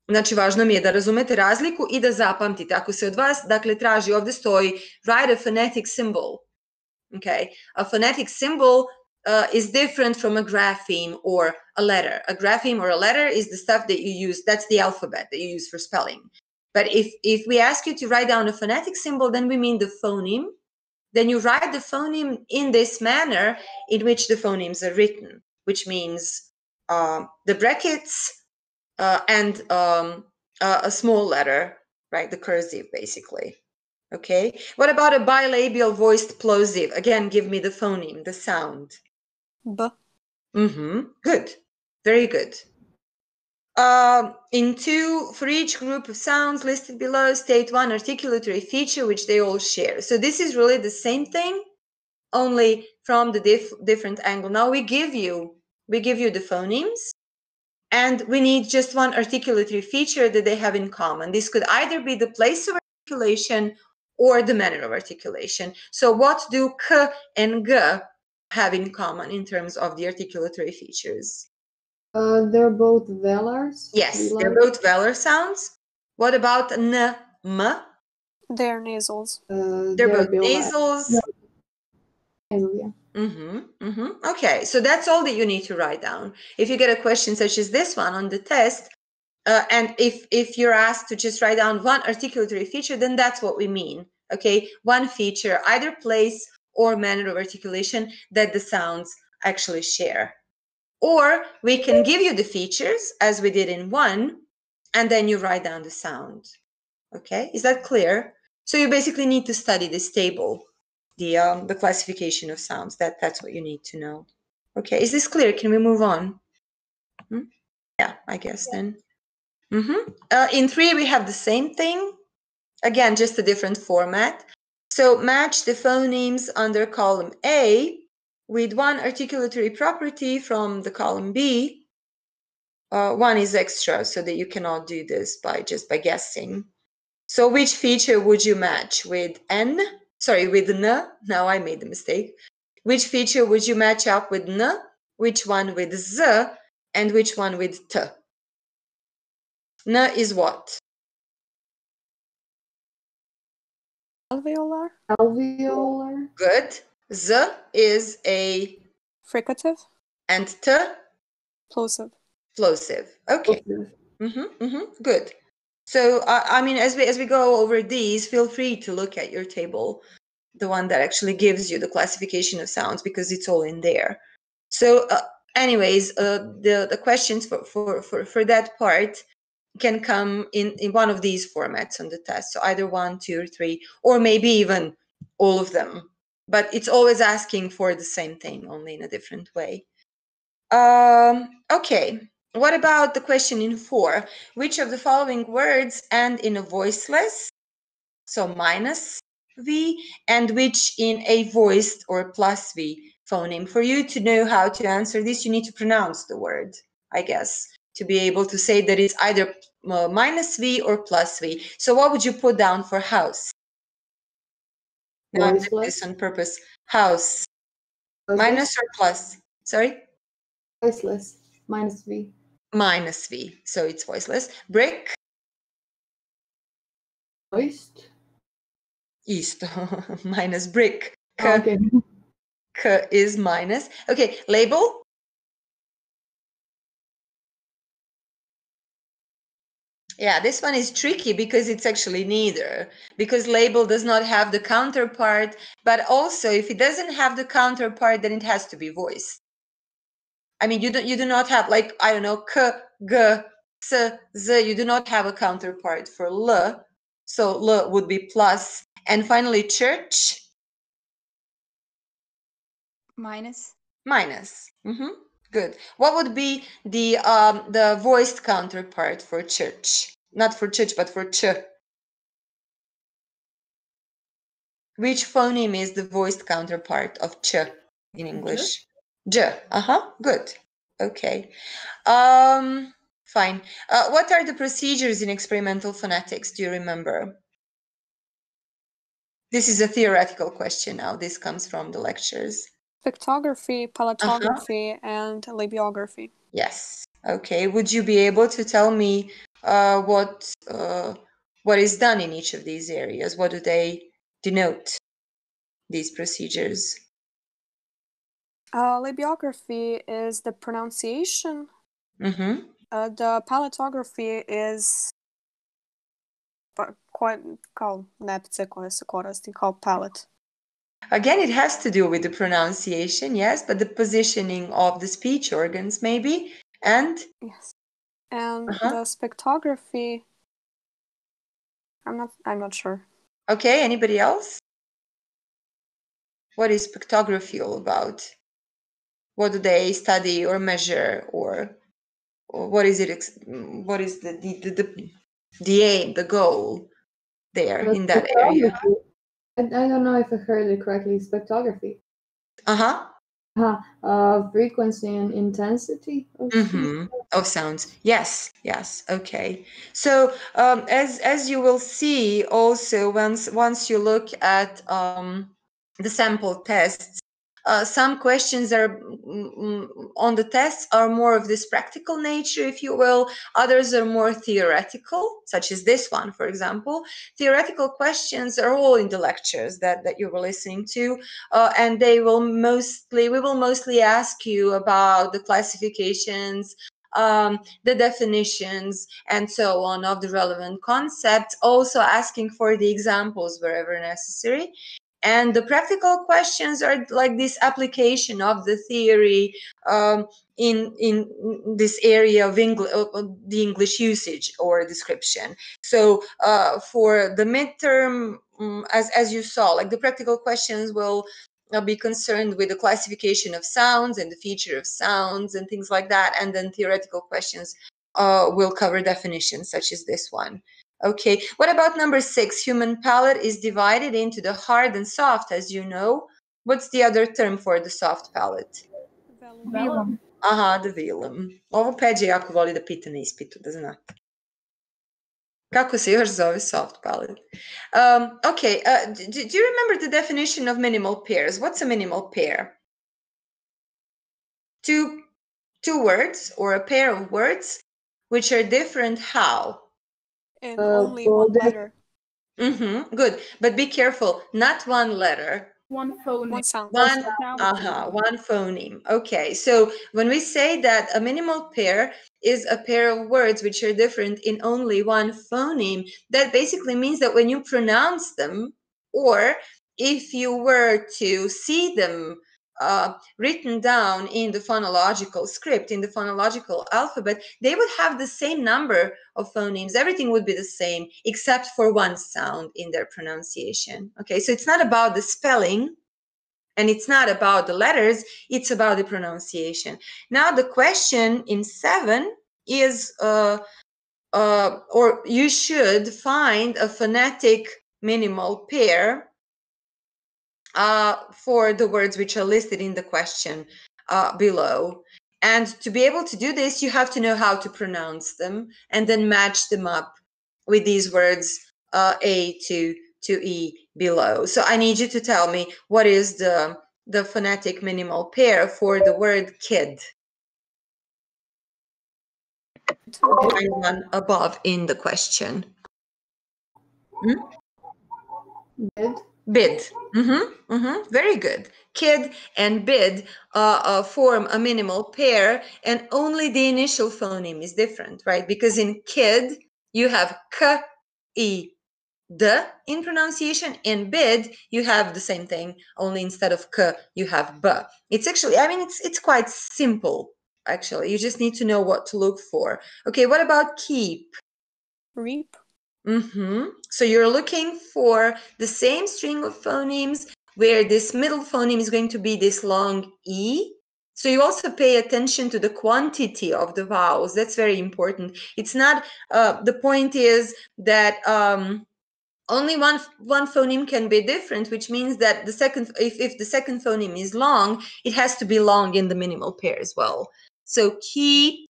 [SPEAKER 1] Znači, važno mi je da razumete razliku i da zapamtite. Ako se od vas, dakle, traži, ovde stoji write a phonetic symbol. Okay? A phonetic symbol is different from a grapheme or a letter. A grapheme or a letter is the stuff that you use, that's the alphabet that you use for spelling. But if we ask you to write down a phonetic symbol, then we mean the phoneme. Then you write the phoneme in this manner in which the phonemes are written, which means the brackets and a small letter, right? The cursive, basically. Okay. What about a bilabial voiced plosive? Again, give me the phoneme, the sound.
[SPEAKER 6] B.
[SPEAKER 1] Good. Very good. For each group of sounds listed below, state one articulatory feature which they all share. So this is really the same thing, only from the different angle. Now we give you the phonemes, and we need just one articulatory feature that they have in common. This could either be the place of articulation or the manner of articulation. So what do k and g have in common in terms of the articulatory features?
[SPEAKER 3] They're both velars.
[SPEAKER 1] Yes, they're both velar sounds. What about n, m?
[SPEAKER 6] They're nasals.
[SPEAKER 1] They're both nasals.
[SPEAKER 3] Nasal, yeah.
[SPEAKER 1] Okay, so that's all that you need to write down. If you get a question such as this one on the test, and if you're asked to just write down one articulatory feature, then that's what we mean. Okay, one feature, either place or manner of articulation that the sounds actually share. Or we can give you the features as we did in 1, and then you write down the sound. Okay, is that clear? So you basically need to study this table, the classification of sounds. That's what you need to know. Okay, is this clear? Can we move on? Yeah, I guess then. In 3, we have the same thing. Again, just a different format. So match the phonemes under column A with one articulatory property from the column B. One is extra so that you cannot do this by guessing. So which feature would you match with N? Sorry, with N. Now I made the mistake. Which feature would you match up with N? Which one with Z? And which one with T? N is what?
[SPEAKER 6] Alveolar.
[SPEAKER 3] Alveolar.
[SPEAKER 1] Good. Z is a
[SPEAKER 6] Fricative.
[SPEAKER 1] And T?
[SPEAKER 6] Plosive.
[SPEAKER 1] Plosive. Okay. Good. So I mean, as we go over these, feel free to look at your table, the one that actually gives you the classification of sounds, because it's all in there. So anyways, the questions for that part can come in one of these formats on the test. So either 1, 2, or 3, or maybe even all of them. But it's always asking for the same thing, only in a different way. Okay. What about the question in 4? Which of the following words end in a voiceless, so minus V, and which in a voiced or plus V phoneme? For you to know how to answer this, you need to pronounce the word, I guess, to be able to say that it's either minus V or plus V. So what would you put down for house? Now I did this on purpose. House. Minus or plus? Sorry?
[SPEAKER 3] Voiceless. Minus V.
[SPEAKER 1] Minus V. So it's voiceless. Brick.
[SPEAKER 3] Voiced.
[SPEAKER 1] East. Minus brick.
[SPEAKER 3] K. Okay.
[SPEAKER 1] K is minus. Okay. Label. Yeah, this one is tricky because it's actually neither. Because label does not have the counterpart, but also if it doesn't have the counterpart, then it has to be voiced. I mean, you do not have, like, I don't know, K, G, S, Z. You do not have a counterpart for L. So L would be plus. And finally, church.
[SPEAKER 7] Minus.
[SPEAKER 1] Minus. Good. What would be the voiced counterpart for church? Not for church, but for ch. Which phoneme is the voiced counterpart of ch in English? J. Good. Okay. Fine. What are the procedures in experimental phonetics? Do you remember? This is a theoretical question now. This comes from the lectures.
[SPEAKER 6] Pictography, palatography, and labiography.
[SPEAKER 1] Yes. Okay. Would you be able to tell me what is done in each of these areas? What do they denote, these procedures?
[SPEAKER 6] Labiography is the pronunciation. The palatography is kao nepce koje se koristi kao palate.
[SPEAKER 1] Again, it has to do with the pronunciation, yes, but the positioning of the speech organs, maybe, and?
[SPEAKER 6] Yes. And the spectrography, I'm not sure.
[SPEAKER 1] Okay, anybody else? What is spectrography all about? What do they study or measure or what is it? What is the aim, the goal there in that area?
[SPEAKER 3] I don't know if I heard it correctly. Spectrography.
[SPEAKER 1] Uh-huh.
[SPEAKER 3] Frequency and intensity
[SPEAKER 1] of sounds. Yes. Okay. So as you will see also once you look at the sample tests, some questions are on the tests are more of this practical nature, if you will. Others are more theoretical, such as this one, for example. Theoretical questions are all in the lectures that you were listening to, and we will mostly ask you about the classifications, the definitions, and so on of the relevant concepts, also asking for the examples wherever necessary. And the practical questions are like this application of the theory in this area of the English usage or description. So for the midterm, as you saw, like the practical questions will be concerned with the classification of sounds and the feature of sounds and things like that. And then theoretical questions will cover definitions such as this one. Okay, what about number 6? Human palate is divided into the hard and soft, as you know. What's the other term for the soft palate?
[SPEAKER 2] Velum.
[SPEAKER 1] Aha, the velum. Ovo Peđa jako voli da pita na ispitu, da znate. Kako se još zove soft palate? Okay, do you remember the definition of minimal pairs? What's a minimal pair? Two words or a pair of words which are different how?
[SPEAKER 6] And only one letter.
[SPEAKER 1] Good, but be careful, not one letter.
[SPEAKER 2] One phoneme.
[SPEAKER 6] One sound.
[SPEAKER 1] One phoneme. Okay, so when we say that a minimal pair is a pair of words which are different in only one phoneme, that basically means that when you pronounce them, or if you were to see them written down in the phonological script, in the phonological alphabet, they would have the same number of phonemes. Everything would be the same except for one sound in their pronunciation. Okay, so it's not about the spelling and it's not about the letters, it's about the pronunciation. Now the question in 7 is, or you should find a phonetic minimal pair for the words which are listed in the question below. And to be able to do this, you have to know how to pronounce them and then match them up with these words A to E below. So I need you to tell me what is the phonetic minimal pair for the word kid. One above in the question. Bid. Very good. Kid and bid form a minimal pair, and only the initial phoneme is different, right? Because in kid, you have k, e, d in pronunciation. In bid, you have the same thing, only instead of k, you have b. It's actually, I mean, it's quite simple, actually. You just need to know what to look for. Okay, what about keep?
[SPEAKER 6] Reap.
[SPEAKER 1] So you're looking for the same string of phonemes where this middle phoneme is going to be this long E. So you also pay attention to the quantity of the vowels. That's very important. It's not, the point is that only one phoneme can be different, which means that the second, if the second phoneme is long, it has to be long in the minimal pair as well. So keep,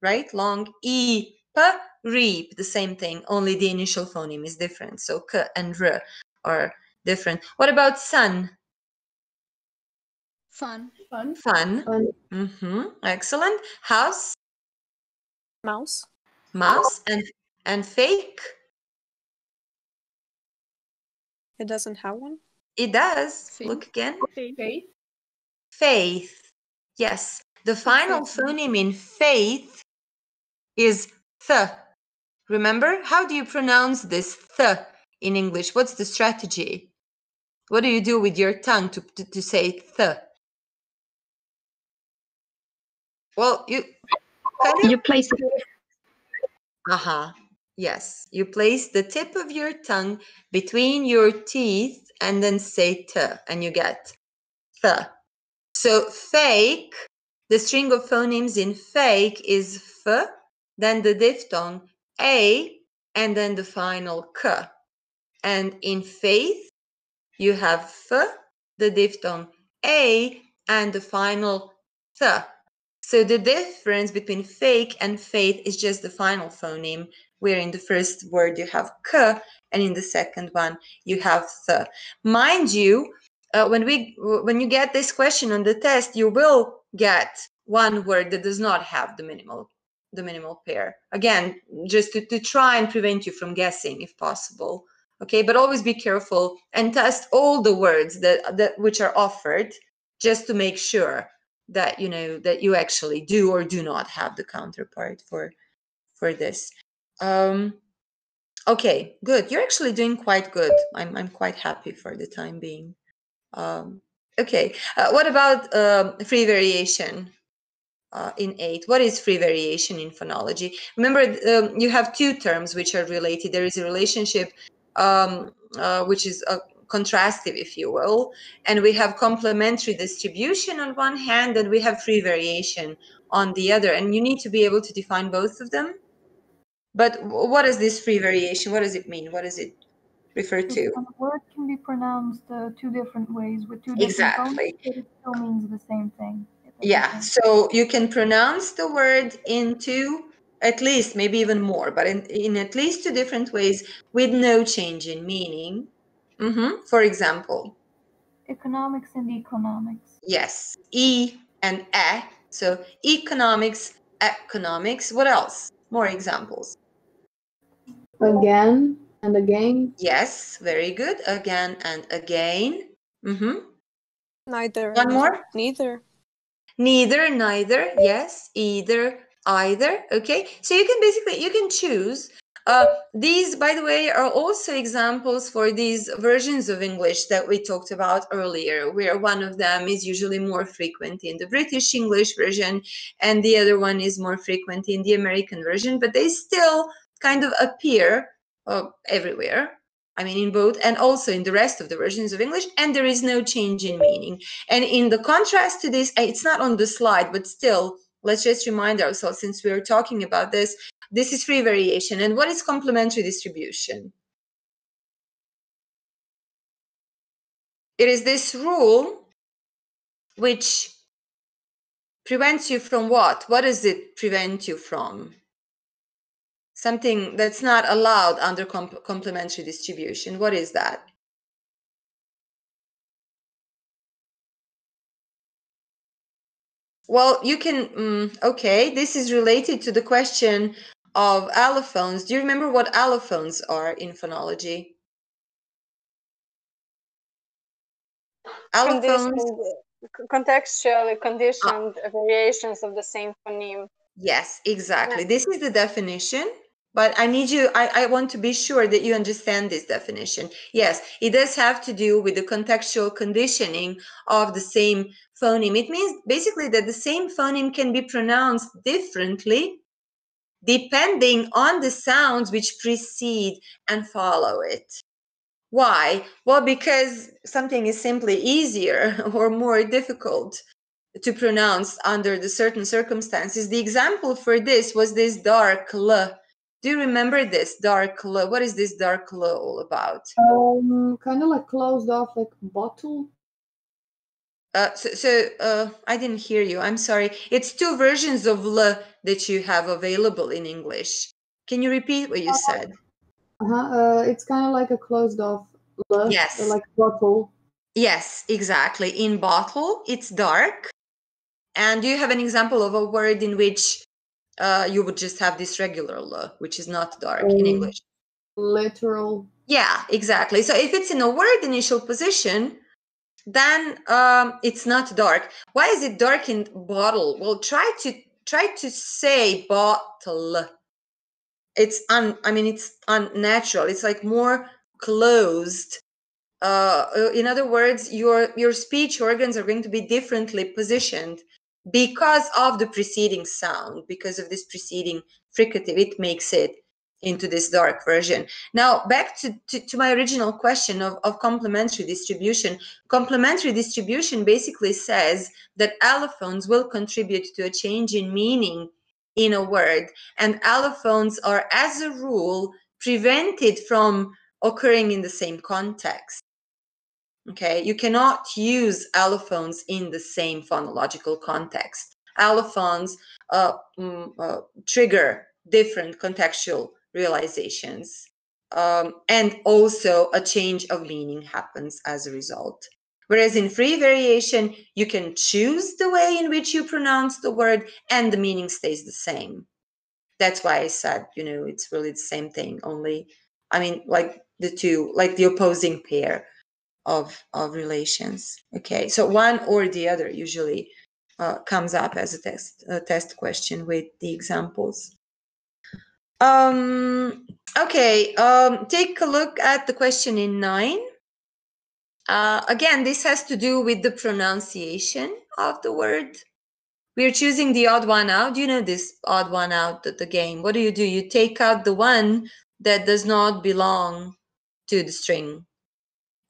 [SPEAKER 1] right? Long E, P, reap, the same thing, only the initial phoneme is different. So K and R are different. What about sun?
[SPEAKER 6] Fun.
[SPEAKER 1] Excellent. House?
[SPEAKER 6] Mouse.
[SPEAKER 1] Mouse. And fake?
[SPEAKER 6] It doesn't have one?
[SPEAKER 1] It does.
[SPEAKER 6] Faith.
[SPEAKER 1] Look again.
[SPEAKER 2] Faith.
[SPEAKER 1] Yes. The final phoneme in faith is th. Remember? How do you pronounce this th in English? What's the strategy? What do you do with your tongue to say th? Well, you
[SPEAKER 7] place it.
[SPEAKER 1] Yes. You place the tip of your tongue between your teeth and then say t, and you get th. So fake, the string of phonemes in fake is f, then the diphthong a, and then the final k. And in faith, you have f, the diphthong a, and the final th. So the difference between fake and faith is just the final phoneme, where in the first word you have k, and in the second one you have th. Mind you, when you get this question on the test, you will get one word that does not have the minimal pair. Again, just to try and prevent you from guessing if possible. Okay, but always be careful and test all the words that which are offered, just to make sure that that you actually do or do not have the counterpart for this. Okay, good. You're actually doing quite good. I'm quite happy for the time being. Okay, what about free variation in 8? What is free variation in phonology? Remember, you have two terms which are related. There is a relationship which is contrastive, if you will, and we have complementary distribution on one hand, and we have free variation on the other, and you need to be able to define both of them. But what is this free variation? What does it mean? What does it refer to?
[SPEAKER 8] A word can be pronounced two different ways with two different phonemes, but it still means the same thing.
[SPEAKER 1] Yeah, so you can pronounce the word in two, at least, maybe even more, but in at least two different ways with no change in meaning. For example,
[SPEAKER 8] economics and economics.
[SPEAKER 1] Yes, e and e. So economics, economics. What else? More examples.
[SPEAKER 3] Again and again.
[SPEAKER 1] Yes, very good. Again and again.
[SPEAKER 6] Neither.
[SPEAKER 1] One more?
[SPEAKER 6] Neither.
[SPEAKER 1] Neither, neither. Yes, either, either. Okay, so you can choose. These, by the way, are also examples for these versions of English that we talked about earlier, where one of them is usually more frequent in the British English version and the other one is more frequent in the American version, but they still kind of appear everywhere. I mean, in both, and also in the rest of the versions of English, and there is no change in meaning. And in the contrast to this, it's not on the slide, but still, let's just remind ourselves, since we are talking about this, this is free variation. And what is complementary distribution? It is this rule which prevents you from what? What does it prevent you from? Something that's not allowed under complementary distribution. What is that? Well, you can, okay, this is related to the question of allophones. Do you remember what allophones are in phonology? Allophones.
[SPEAKER 5] Contextually conditioned variations of the same phoneme.
[SPEAKER 1] Yes, exactly. Yeah. This is the definition, but I need you, I want to be sure that you understand this definition. Yes, it does have to do with the contextual conditioning of the same phoneme. It means basically that the same phoneme can be pronounced differently depending on the sounds which precede and follow it. Why? Well, because something is simply easier or more difficult to pronounce under the certain circumstances. The example for this was this dark L. Do you remember this dark L? What is this dark L all about?
[SPEAKER 3] Kind of like closed off, like bottle.
[SPEAKER 1] I didn't hear you. I'm sorry. It's two versions of L that you have available in English. Can you repeat what you said?
[SPEAKER 3] It's kind of like a closed off L.
[SPEAKER 1] Yes.
[SPEAKER 3] Like bottle.
[SPEAKER 1] Yes, exactly. In bottle, it's dark. And do you have an example of a word in which you would just have this regular L, which is not dark in English?
[SPEAKER 3] Literal.
[SPEAKER 1] Yeah, exactly. So if it's in a word initial position, then it's not dark. Why is it dark in bottle? Well, try to say bottle. It's unnatural. It's like more closed. In other words, your speech organs are going to be differently positioned because of the preceding sound, because of this preceding fricative. It makes it into this dark version. Now, back to my original question of complementary distribution. Complementary distribution basically says that allophones will contribute to a change in meaning in a word, and allophones are, as a rule, prevented from occurring in the same context. Okay, you cannot use allophones in the same phonological context. Allophones trigger different contextual realizations, and also a change of meaning happens as a result. Whereas in free variation, you can choose the way in which you pronounce the word and the meaning stays the same. That's why I said, it's really the same thing, only, like the opposing pair of relations. Okay, so one or the other usually comes up as a test question with the examples. Okay, take a look at the question in 9. Again, this has to do with the pronunciation of the word. We're choosing the odd one out. You know this odd one out, the game. What do? You take out the one that does not belong to the string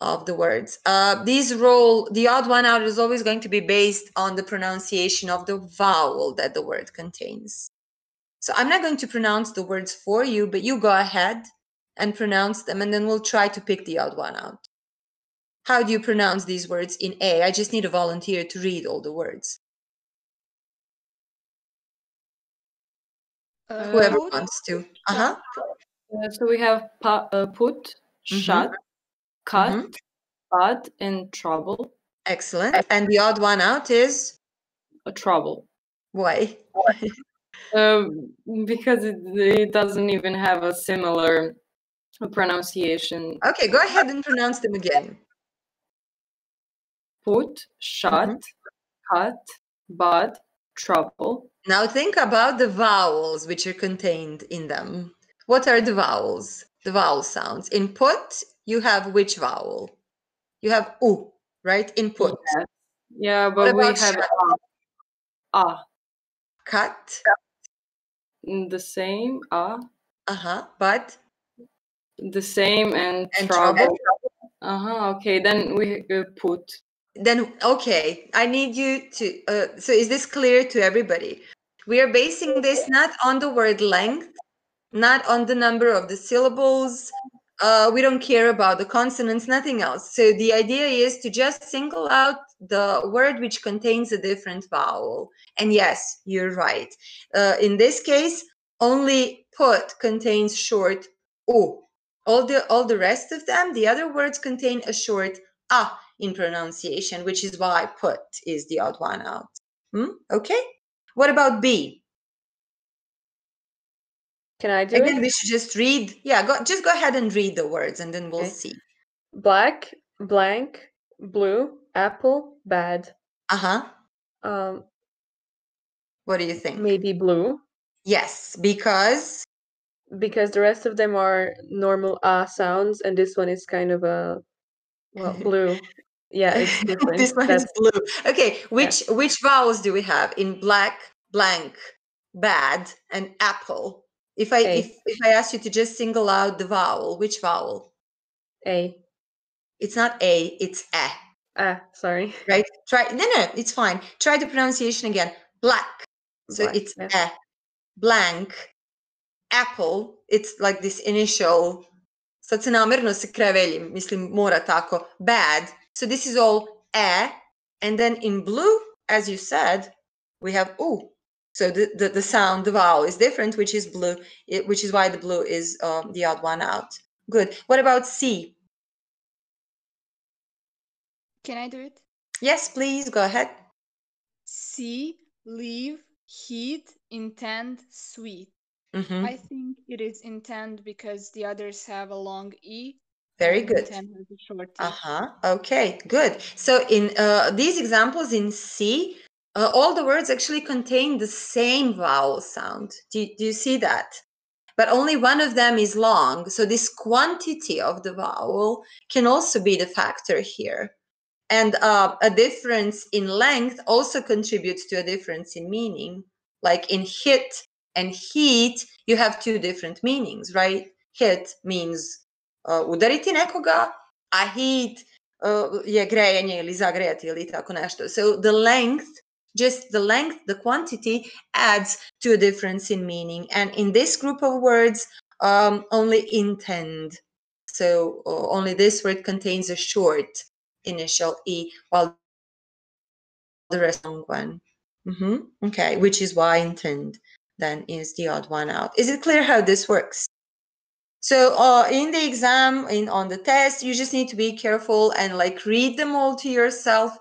[SPEAKER 1] of the words. The odd one out is always going to be based on the pronunciation of the vowel that the word contains. So I'm not going to pronounce the words for you, but you go ahead and pronounce them, and then we'll try to pick the odd one out. How do you pronounce these words in A? I just need a volunteer to read all the words. Whoever wants to.
[SPEAKER 4] So we have put, shut, cut, bad, and trouble.
[SPEAKER 1] Excellent. And the odd one out is?
[SPEAKER 4] A trouble.
[SPEAKER 1] Why?
[SPEAKER 4] Because it doesn't even have a similar pronunciation.
[SPEAKER 1] Okay, go ahead and pronounce them again.
[SPEAKER 4] Put, shut, cut, bad, trouble.
[SPEAKER 1] Now think about the vowels which are contained in them. What are the vowels? The vowel sounds. In put, you have which vowel? You have U, right? In put.
[SPEAKER 4] Yeah, but we have A.
[SPEAKER 1] Cut.
[SPEAKER 4] The same, A.
[SPEAKER 1] But?
[SPEAKER 4] The same and trouble. Okay, then we put.
[SPEAKER 1] Then, okay, I need you to, so is this clear to everybody? We are basing this not on the word length, not on the number of the syllables. We don't care about the consonants, nothing else. So the idea is to just single out the word which contains a different vowel. And yes, you're right. In this case, only put contains short U. All the rest of them, the other words contain a short A in pronunciation, which is why put is the odd one out. Okay. What about B?
[SPEAKER 9] Can I do
[SPEAKER 1] Again,
[SPEAKER 9] it?
[SPEAKER 1] we should just read. Yeah, just go ahead and read the words, and then we'll see.
[SPEAKER 9] Black, blank, blue, apple, bad.
[SPEAKER 1] What do you think?
[SPEAKER 9] Maybe blue.
[SPEAKER 1] Yes, because
[SPEAKER 9] the rest of them are normal sounds, and this one is kind of a blue. Yeah, it's different.
[SPEAKER 1] This one is blue. Okay, which vowels do we have in black, blank, bad, and apple? If I ask you to just single out the vowel, which vowel?
[SPEAKER 9] A.
[SPEAKER 1] It's not A, it's A.
[SPEAKER 9] Sorry.
[SPEAKER 1] Right? No, it's fine. Try the pronunciation again. Black. So it's A. Blank. Apple. It's like this initial. Sad se namerno se kreveljim, mislim mora tako. Bad. So this is all A. And then in blue, as you said, we have U. So the sound, the vowel is different, which is blue, which is why the blue is the odd one out. Good. What about C?
[SPEAKER 10] Can I do it?
[SPEAKER 1] Yes, please. Go ahead.
[SPEAKER 10] See, leave, heat, intend, sweet. I think it is intend because the others have a long E.
[SPEAKER 1] Very good.
[SPEAKER 10] Intend has a short E.
[SPEAKER 1] Okay, good. So in these examples in C, all the words actually contain the same vowel sound. Do you see that? But only one of them is long. So this quantity of the vowel can also be the factor here. And a difference in length also contributes to a difference in meaning. Like in hit and heat, you have two different meanings, right? Hit means udariti nekoga, a heat je grejanje ili zagrejati ili tako nešto. So the length Just the length, the quantity adds to a difference in meaning. And in this group of words, only intend. So only this word contains a short initial E, while the rest long one. Okay, which is why intend then is the odd one out. Is it clear how this works? So in the exam, on the test, you just need to be careful and like read them all to yourself.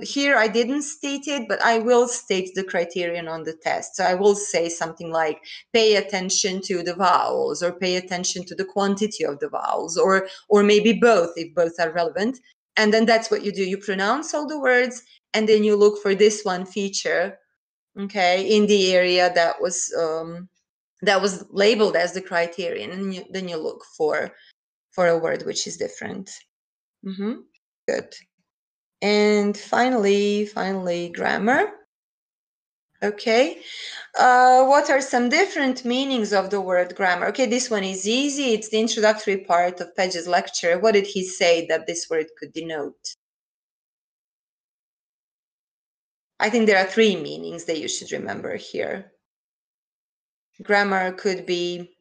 [SPEAKER 1] Here I didn't state it, but I will state the criterion on the test. So I will say something like pay attention to the vowels, or pay attention to the quantity of the vowels, or maybe both if both are relevant. And then that's what you do. You pronounce all the words, and then you look for this one feature, okay, in the area that was labeled as the criterion, and then you look for a word which is different. Good. And finally, grammar. Okay. What are some different meanings of the word grammar? Okay, this one is easy. It's the introductory part of Pedge's lecture. What did he say that this word could denote? I think there are 3 meanings that you should remember here. Grammar could be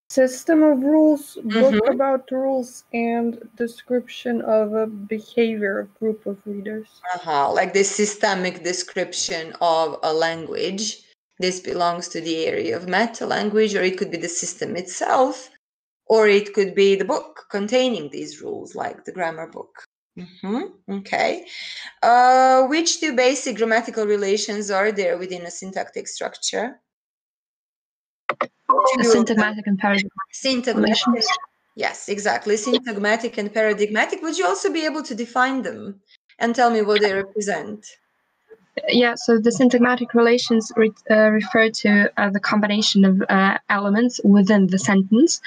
[SPEAKER 11] system of rules, book about rules, and description of a behavior of group of readers.
[SPEAKER 1] Like the systemic description of a language. This belongs to the area of meta language, or it could be the system itself, or it could be the book containing these rules, like the grammar book. Okay. Which 2 basic grammatical relations are there within a syntactic structure?
[SPEAKER 7] Syntagmatic and paradigmatic.
[SPEAKER 1] Syntagmatic. Yes, exactly. Syntagmatic and paradigmatic. Would you also be able to define them and tell me what they represent?
[SPEAKER 7] Yeah, so the syntagmatic relations refer to the combination of elements within the sentence.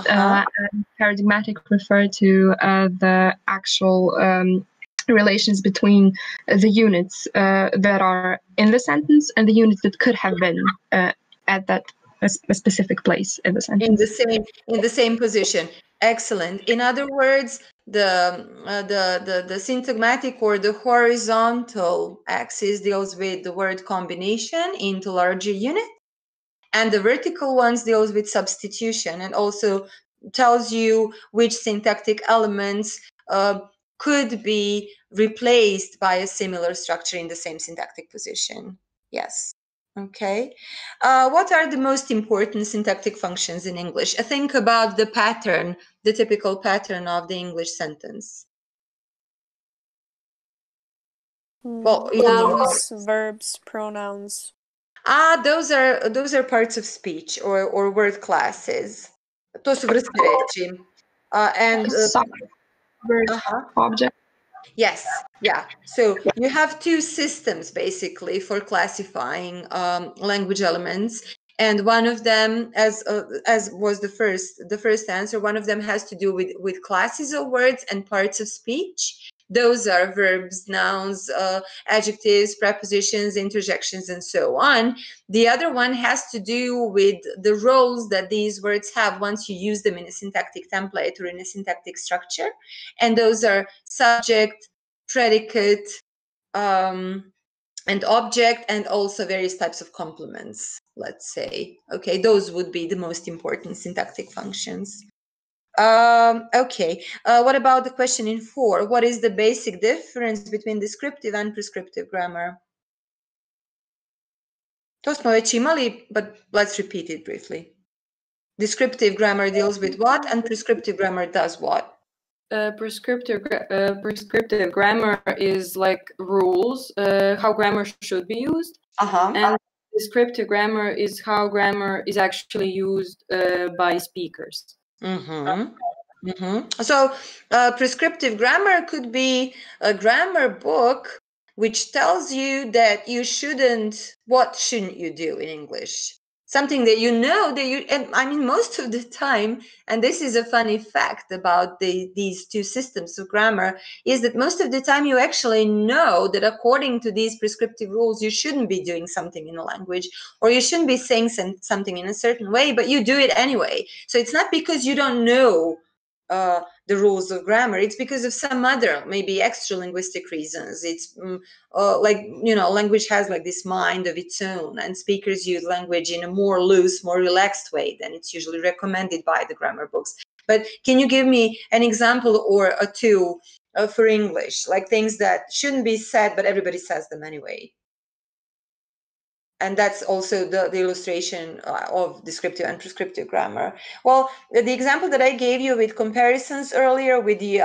[SPEAKER 7] And paradigmatic refer to the actual relations between the units that are in the sentence and the units that could have been at that a specific place in the sentence.
[SPEAKER 1] In the same position. Excellent. In other words, the syntagmatic or the horizontal axis deals with the word combination into larger units, and the vertical ones deals with substitution, and also tells you which syntactic elements could be replaced by a similar structure in the same syntactic position. Yes. Okay. What are the most important syntactic functions in English? Think about the pattern, the typical pattern of the English sentence.
[SPEAKER 6] Well, nouns, verbs, pronouns.
[SPEAKER 1] Those are parts of speech or word classes. To su vrste reči. And
[SPEAKER 7] object.
[SPEAKER 1] Yes, yeah. So you have 2 systems basically for classifying language elements, and one of them, as was the first answer, one of them has to do with classes of words and parts of speech. Those are verbs, nouns, adjectives, prepositions, interjections, and so on. The other one has to do with the roles that these words have once you use them in a syntactic template or in a syntactic structure. And those are subject, predicate, and object, and also various types of complements, let's say. Okay, those would be the most important syntactic functions. Okay, what about the question in 4? What is the basic difference between descriptive and prescriptive grammar? To smo već imali, but let's repeat it briefly. Descriptive grammar deals with what, and prescriptive grammar does what?
[SPEAKER 4] Prescriptive grammar is like rules, how grammar should be used. And descriptive grammar is how grammar is actually used by speakers.
[SPEAKER 1] So prescriptive grammar could be a grammar book which tells you that you shouldn't, what shouldn't you do in English? Something that you know that you, and I mean, most of the time, and this is a funny fact about these 2 systems of grammar, is that most of the time you actually know that according to these prescriptive rules, you shouldn't be doing something in a language, or you shouldn't be saying something in a certain way, but you do it anyway. So it's not because you don't know the rules of grammar. It's because of some other, maybe extra linguistic reasons. It's language has like this mind of its own, and speakers use language in a more loose, more relaxed way than it's usually recommended by the grammar books. But can you give me an example or two for English, like things that shouldn't be said, but everybody says them anyway? And that's also the illustration of descriptive and prescriptive grammar. Well, the example that I gave you with comparisons earlier with the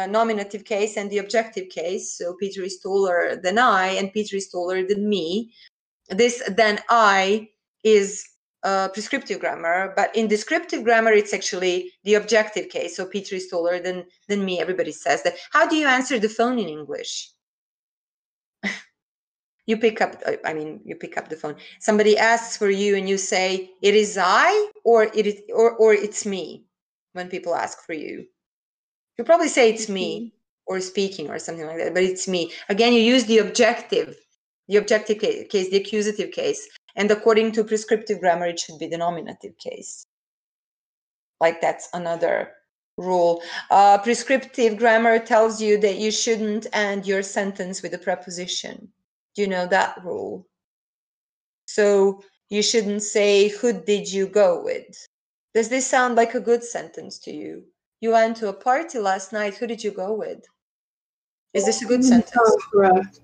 [SPEAKER 1] nominative case and the objective case, so Peter is taller than I and Peter is taller than me, this "than I" is prescriptive grammar, but in descriptive grammar, it's actually the objective case, so Peter is taller than me, everybody says that. How do you answer the phone in English? You pick up the phone. Somebody asks for you and you say, "It is I," or "it's me." When people ask for you, you probably say "it's me," or "speaking," or something like that, but it's me. Again, you use the objective case, the accusative case. And according to prescriptive grammar, it should be the nominative case. Like, that's another rule. Prescriptive grammar tells you that you shouldn't end your sentence with a preposition. You know that rule. So you shouldn't say, "Who did you go with?" Does this sound like a good sentence to you? You went to a party last night. Who did you go with? Is this a good sentence?
[SPEAKER 3] Correct.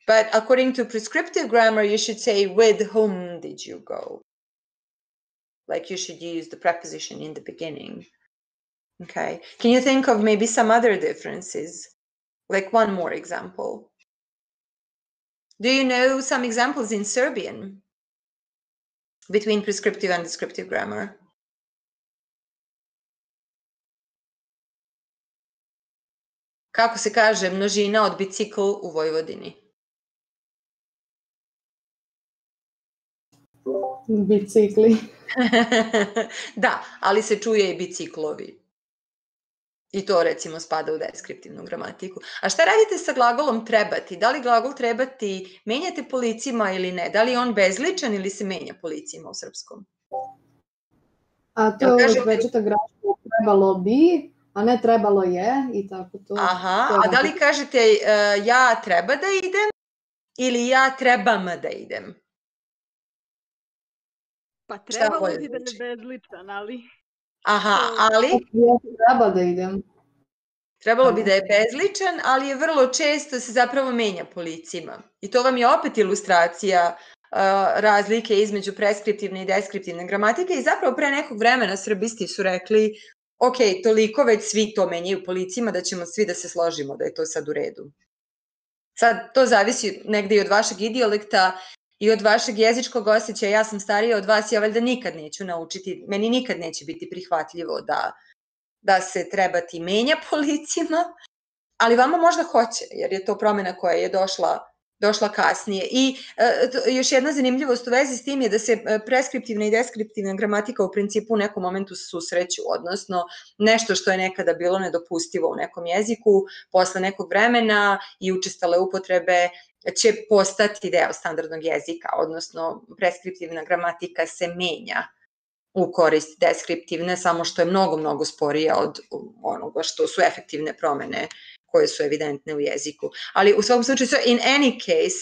[SPEAKER 1] But according to prescriptive grammar, you should say, "With whom did you go?" Like, you should use the preposition in the beginning. Okay. Can you think of maybe some other differences? Like one more example. Do you know some examples in Serbian between prescriptive and descriptive grammar? Kako se kaže množina od bicikl u Vojvodini?
[SPEAKER 3] Bicikli.
[SPEAKER 1] Da, ali se čuje i biciklovi. I to, recimo, spada u deskriptivnu gramatiku. A šta radite sa glagolom trebati? Da li glagol trebati menjate po licima ili ne? Da li je on bezličan ili se menja po licima u srpskom?
[SPEAKER 3] A to je večita graška, trebalo bi, a ne trebalo je i tako to.
[SPEAKER 1] Aha, a da li kažete ja treba da idem ili ja trebam da idem?
[SPEAKER 10] Pa trebalo bi da je bezličan, ali...
[SPEAKER 1] Aha, ali...
[SPEAKER 3] Ja treba da idem.
[SPEAKER 1] Trebalo bi da je bezličan, ali je vrlo često se zapravo menja po licima. I to vam je opet ilustracija razlike između preskriptivne i deskriptivne gramatike i zapravo pre nekog vremena srbisti su rekli, ok, toliko već svi to menjaju po licima da ćemo svi da se složimo da je to sad u redu. Sad, to zavisi negde i od vašeg idiolekta i od vašeg jezičkog osjećaja. Ja sam starija od vas, ja valjda nikad neću naučiti, meni nikad neće biti prihvatljivo da se trebati menja po licima, ali vama možda hoće, jer je to promena koja je došla kasnije. I još jedna zanimljivost u vezi s tim je da se preskriptivna i deskriptivna gramatika u principu u nekom momentu susreću, odnosno nešto što je nekada bilo nedopustivo u nekom jeziku, posle nekog vremena i učestale upotrebe će postati deo standardnog jezika, odnosno preskriptivna gramatika se menja u korist deskriptivne, samo što je mnogo, mnogo sporija od onoga što su efektivne promene koje su evidentne u jeziku. Ali u svakom slučaju, so in any case,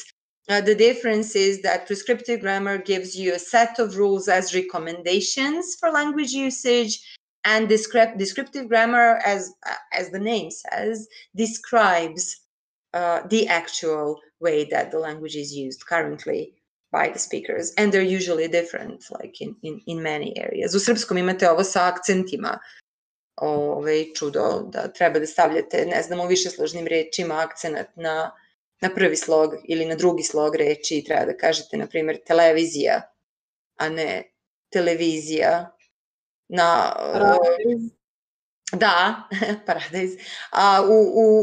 [SPEAKER 1] the difference is that prescriptive grammar gives you a set of rules as recommendations for language usage, and descriptive grammar, as the name says, describes the actual way that the language is used currently by the speakers, and they're usually different, like in many areas. U srpskom imate ovo sa akcentima, čudo da treba da stavljate, ne znam, u višesložnim rečima akcenat na prvi slog ili na drugi slog reči i treba da kažete, na primjer, televizija, a ne televizija. Da, paradajz. A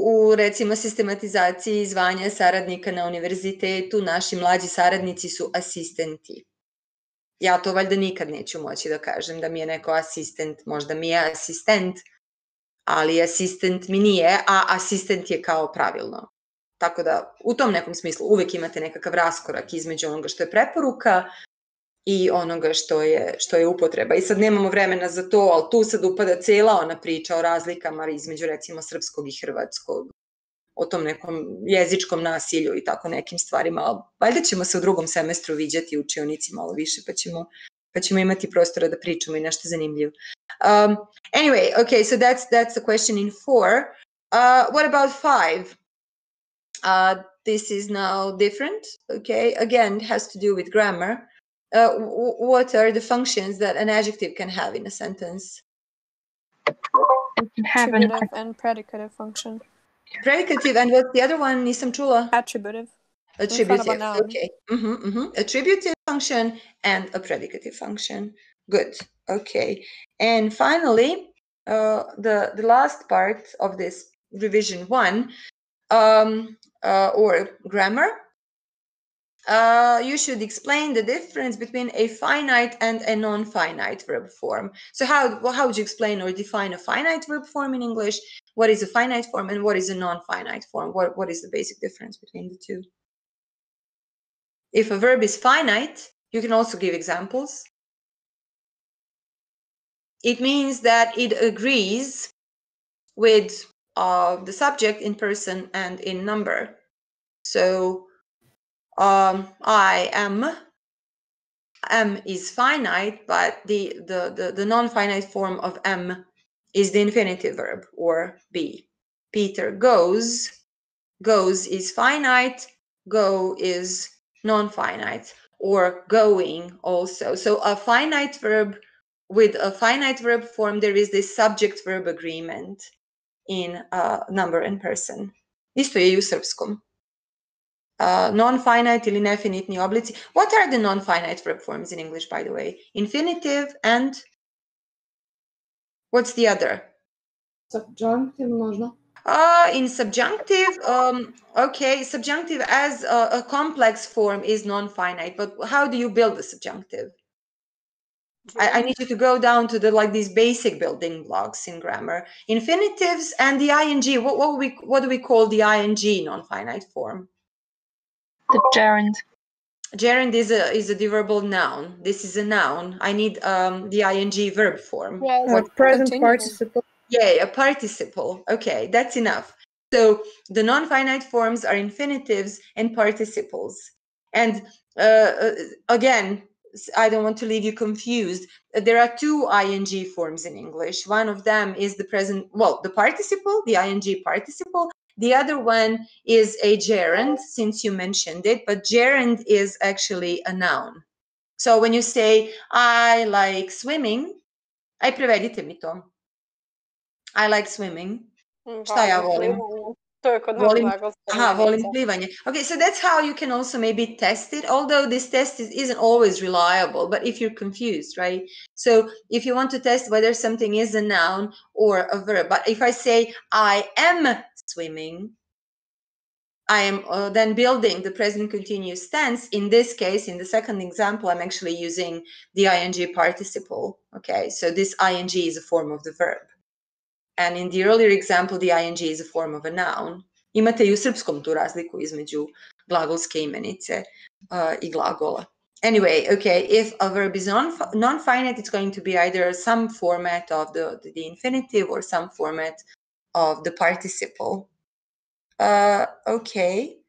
[SPEAKER 1] u recimo sistematizaciji zvanja saradnika na univerzitetu, naši mlađi saradnici su asistenti. Ja to valjda nikad neću moći da kažem da mi je neko asistent, možda mi je asistent, ali asistent mi nije, a asistent je kao pravilno. Tako da u tom nekom smislu uvek imate nekakav raskorak između onoga što je preporuka i onoga što je upotreba. I sad nemamo vremena za to, ali tu sad upada cijela ona priča o razlikama između recimo srpskog i hrvatskog, o tom nekom jezičkom nasilju i tako nekim stvarima, ali valjda ćemo se u drugom semestru viđati u učionici malo više, pa ćemo imati prostora da pričamo i nešto zanimljivo. Anyway, okay, so that's the question in 4. What about 5? This is now different, okay? Again, it has to do with grammar. What are the functions that an adjective can have in a sentence?
[SPEAKER 6] It can have attributive and predicative function.
[SPEAKER 1] Predicative, and what's the other one? Nisam čula.
[SPEAKER 6] Attributive.
[SPEAKER 1] Attributive, okay. Attributive function and a predicative function. Good, okay. And finally, the last part of this revision 1, or grammar, you should explain the difference between a finite and a non-finite verb form. So how would you explain or define a finite verb form in English? What is a finite form and what is a non-finite form? What is the basic difference between the two? If a verb is finite, you can also give examples. It means that it agrees with the subject in person and in number. So I am is finite, but the non-finite form of am is the infinitive verb, or be. Peter goes is finite, go is non-finite, or going also. So a finite verb with a finite verb form, there is this subject-verb agreement in number and person. Isto je i u srpskom. Non-finite ili nefinitni oblici. What are the non-finite verb forms in English, by the way? Infinitive and what's the other?
[SPEAKER 3] Subjunctive, možda.
[SPEAKER 1] In subjunctive, okay, subjunctive as a complex form is non-finite, but how do you build the subjunctive? I need you to go down to these basic building blocks in grammar. Infinitives and the ing. What do we call the ing non-finite form?
[SPEAKER 7] The gerund.
[SPEAKER 1] Gerund is a deverbal noun. This is a noun. I need the ing verb form.
[SPEAKER 11] Present participle.
[SPEAKER 1] Yeah, a participle. Okay, that's enough. So the non-finite forms are infinitives and participles. And again, I don't want to leave you confused. There are two ing forms in English. One of them is the participle, the ing participle. The other one is a gerund, since you mentioned it, but gerund is actually a noun. So when you say, I like swimming, aj prevedite mi to. I like swimming. Šta ja volim? Volim plivanje. Okay, so that's how you can also maybe test it, although this test isn't always reliable, but if you're confused, right? So if you want to test whether something is a noun or a verb, but if I say, I am swimming, I am then building the present continuous tense. In this case, in the second example, I'm actually using the ing participle. Okay, so this ing is a form of the verb. And in the earlier example, the ing is a form of a noun. Imate i u srpskom tu razliku između glagolske imenice i glagola. Anyway, okay, if a verb is non-finite, it's going to be either some format of the infinitive or some format of the participle. Okay.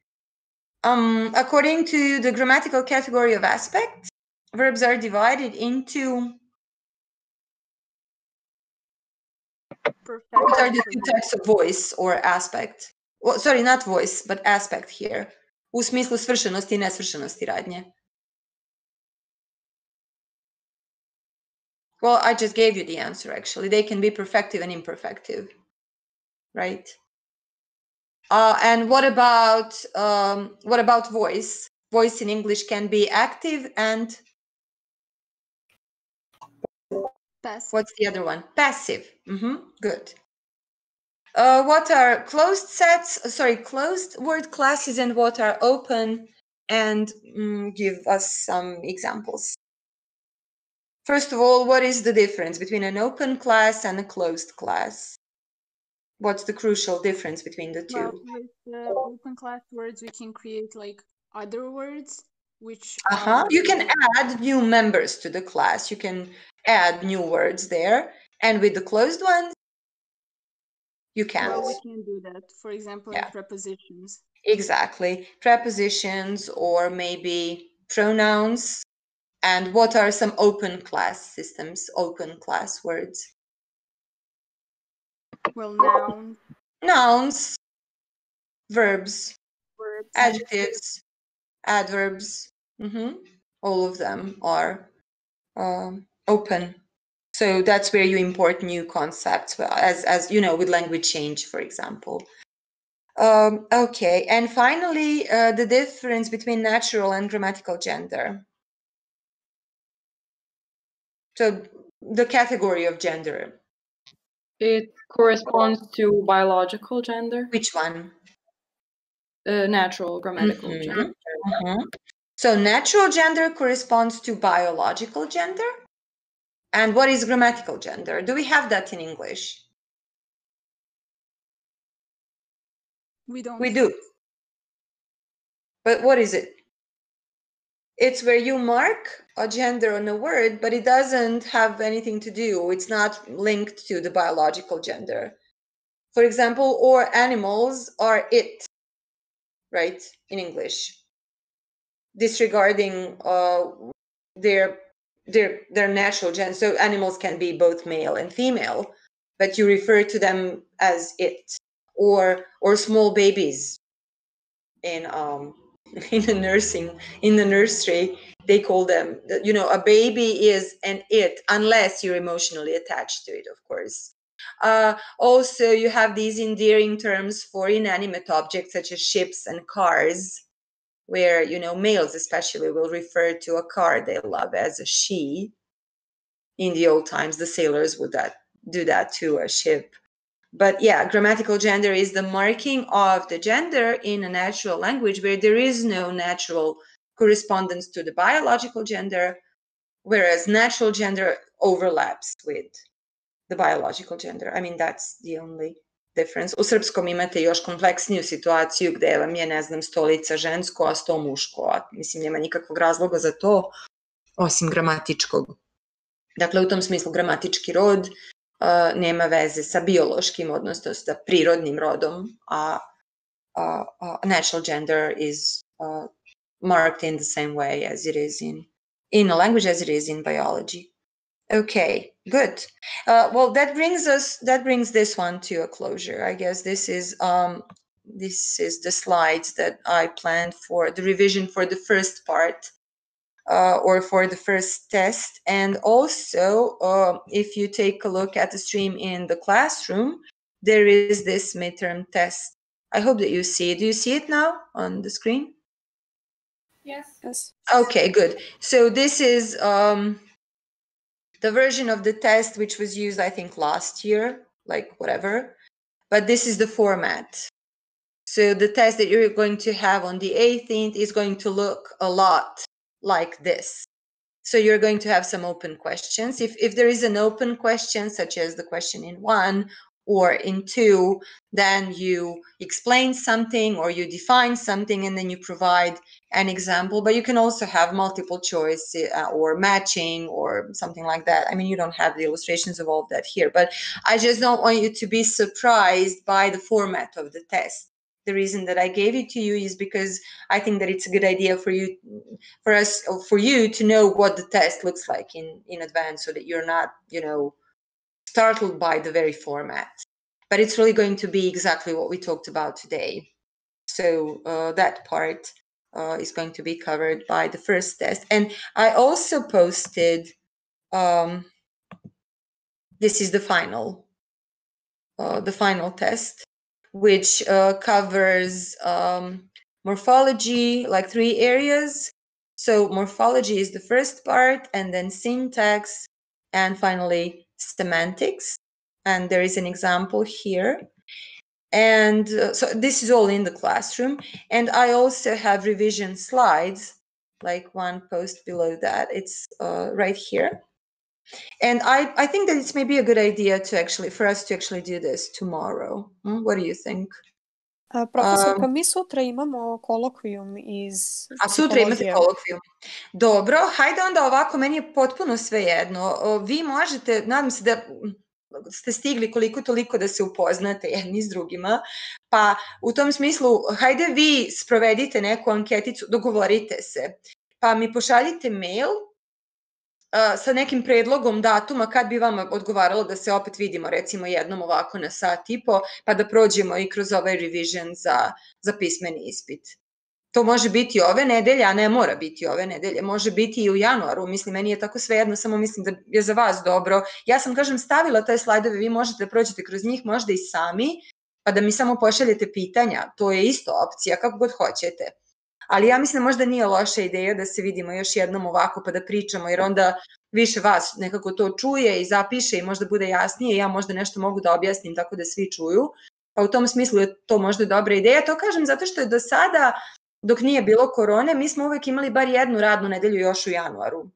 [SPEAKER 1] According to the grammatical category of aspect, verbs are divided into... What are the two types of voice or aspect? Well, sorry, not voice, but aspect here. U smislu svršenosti i nesvršenosti radnje. Well, I just gave you the answer, actually. They can be perfective and imperfective, right? And what about voice? Voice in English can be active and...
[SPEAKER 10] Passive.
[SPEAKER 1] What's the other one? Passive. Good. What are closed word classes and what are open? And give us some examples. First of all, what is the difference between an open class and a closed class? What's the crucial difference between the two?
[SPEAKER 10] Well, with the open class words, we can create like other words. which
[SPEAKER 1] You can add new members to the class. You can add new words there. And with the closed ones, you can't.
[SPEAKER 10] Well, we can do that. For example, in prepositions.
[SPEAKER 1] Exactly. Prepositions or maybe pronouns. And what are some open class systems, open class words?
[SPEAKER 10] Well, nouns.
[SPEAKER 1] Nouns, verbs, adjectives, adverbs. All of them are open. So that's where you import new concepts, as you know, with language change, for example. Okay, and finally, the difference between natural and grammatical gender. So the category of gender.
[SPEAKER 4] It corresponds to biological gender.
[SPEAKER 1] Which one?
[SPEAKER 4] Natural grammatical gender.
[SPEAKER 1] So natural gender corresponds to biological gender. And what is grammatical gender? Do we have that in English?
[SPEAKER 10] We don't.
[SPEAKER 1] We do. But what is it? It's where you mark a gender on a word, but it doesn't have anything to do. It's not linked to the biological gender. For example, or animals are it, right, in English. Disregarding their natural gender. So animals can be both male and female, but you refer to them as it. Or small babies in the nursery, they call them, you know, a baby is an it, unless you're emotionally attached to it, of course. Also, you have these endearing terms for inanimate objects such as ships and cars, where, you know, males especially will refer to a car they love as a she. In the old times, the sailors would do that to a ship. But yeah, grammatical gender is the marking of the gender in a natural language where there is no natural correspondence to the biological gender, whereas natural gender overlaps with the biological gender. I mean, that's the only difference. U srpskom imate još kompleksniju situaciju gde vam je, ne znam, stolica žensko, a sto muško. A, mislim, nema nikakvog razloga za to, osim gramatičkog. Dakle, u tom smislu gramatički rod nema veze sa biološkim, odnosno sa prirodnim rodom, a natural gender is marked in the same way as it is in a language as it is in biology. Okay, good. Well, that brings this one to a closure. I guess this is the slides that I planned for the revision for the first part. Or for the first test. And also, if you take a look at the stream in the classroom, there is this midterm test. I hope that you see it. Do you see it now on the screen?
[SPEAKER 6] Yes.
[SPEAKER 1] Okay, good. So this is the version of the test which was used, I think, last year, like whatever. But this is the format. So the test that you're going to have on the 18th is going to look a lot like this. So you're going to have some open questions. If there is an open question, such as the question in 1 or in 2, then you explain something or you define something and then you provide an example. But you can also have multiple choice or matching or something like that. I mean, you don't have the illustrations of all of that here, but I just don't want you to be surprised by the format of the test. The reason that I gave it to you is because I think that it's a good idea for you to know what the test looks like in advance, so that you're not, you know, startled by the very format. But it's really going to be exactly what we talked about today. So that part is going to be covered by the first test. And I also posted, this is the final test, which covers morphology, like 3 areas. So morphology is the first part, and then syntax, and finally semantics. And there is an example here. And so this is all in the classroom. And I also have revision slides, like one post below that. It's right here. And I think that it's maybe a good idea for us to actually do this tomorrow. What do you think?
[SPEAKER 6] Profesorka, mi sutra imamo kolokvijum iz psihologije.
[SPEAKER 1] A sutra imate kolokvijum. Dobro, hajde onda ovako, meni je potpuno svejedno. Vi možete, nadam se da ste stigli koliko toliko da se upoznate jedni s drugima, pa u tom smislu, hajde vi sprovedite neku anketicu, dogovorite se, pa mi pošaljite mail sa nekim predlogom datuma kad bi vama odgovaralo da se opet vidimo recimo jednom ovako na sat i po, pa da prođemo i kroz ovaj revision za pismeni ispit. To može biti ove nedelje, a ne mora biti ove nedelje, može biti i u januaru, mislim, meni je tako svejedno, samo mislim da je za vas dobro. Ja sam, kažem, stavila te slajdove, vi možete da prođete kroz njih, možda i sami, pa da mi samo pošaljete pitanja, to je isto opcija, kako god hoćete. Ali ja mislim da možda nije loša ideja da se vidimo još jednom ovako pa da pričamo, jer onda više vas nekako to čuje i zapiše i možda bude jasnije i ja možda nešto mogu da objasnim tako da svi čuju. Pa u tom smislu je to možda dobra ideja. To kažem zato što je do sada, dok nije bilo korone, mi smo uvek imali bar jednu radnu nedelju još u januaru.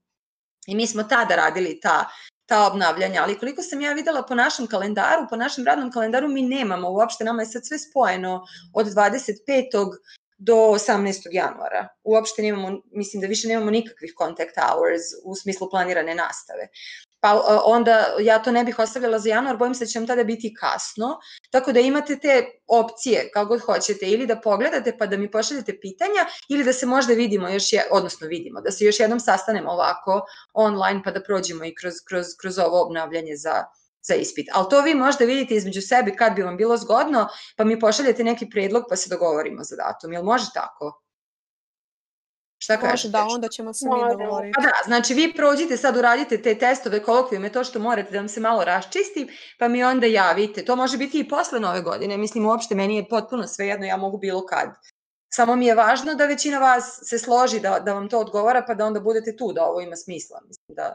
[SPEAKER 1] I mi smo tada radili ta obnavljanja, ali koliko sam ja videla po našem kalendaru, po našem radnom kalendaru mi nemamo uopšte, nama je sad sve spojeno od 25. do 18. januara. Uopšte nemamo, mislim da više nemamo nikakvih contact hours u smislu planirane nastave. Pa onda ja to ne bih ostavljala za januar, bojim se da će vam tada biti kasno, tako da imate te opcije kako god hoćete, ili da pogledate pa da mi pošaljete pitanja, ili da se možda vidimo odnosno vidimo, da se još jednom sastanemo ovako online pa da prođemo i kroz ovo obnavljanje za ispit. Ali to vi možda vidite između sebe kad bi vam bilo zgodno, pa mi pošaljete neki predlog pa se dogovorimo za datum. Jel može tako? Šta kažete?
[SPEAKER 6] Može, da, onda ćemo se mi dogovoriti.
[SPEAKER 1] Pa da, znači vi prođite sad, uradite te testove, kolokvijume, to što morate da vam se malo raščisti, pa mi onda javite. To može biti i posle Nove godine, mislim uopšte meni je potpuno svejedno, ja mogu bilo kad. Samo mi je važno da većina vas se složi da vam to odgovara, pa da onda budete tu, da ovo ima smisla. Mislim da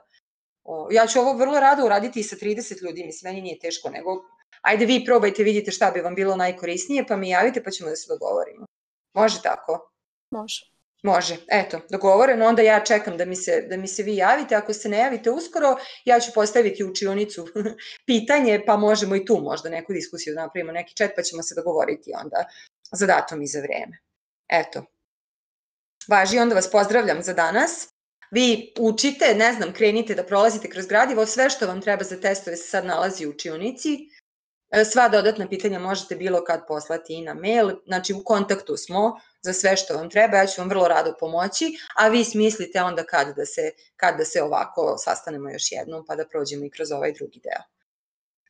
[SPEAKER 1] ja ću ovo vrlo rado uraditi i sa 30 ljudi, mislim, meni nije teško, nego ajde vi probajte, vidite šta bi vam bilo najkorisnije, pa mi javite pa ćemo da se dogovorimo. Može tako?
[SPEAKER 6] Može.
[SPEAKER 1] Može, eto, dogovoreno, onda ja čekam da mi se vi javite, ako se ne javite uskoro, ja ću postaviti u učionicu pitanje, pa možemo i tu možda neku diskusiju da napravimo, neki chat, pa ćemo se dogovoriti onda za datum i za vreme. Eto, važi, onda vas pozdravljam za danas. Vi učite, ne znam, krenite da prolazite kroz gradivo, sve što vam treba za testove se sad nalazi u učionici. Sva dodatna pitanja možete bilo kad poslati i na mail, znači u kontaktu smo za sve što vam treba, ja ću vam vrlo rado pomoći, a vi smislite onda kad da se ovako sastanemo još jednom pa da prođemo i kroz ovaj drugi deo.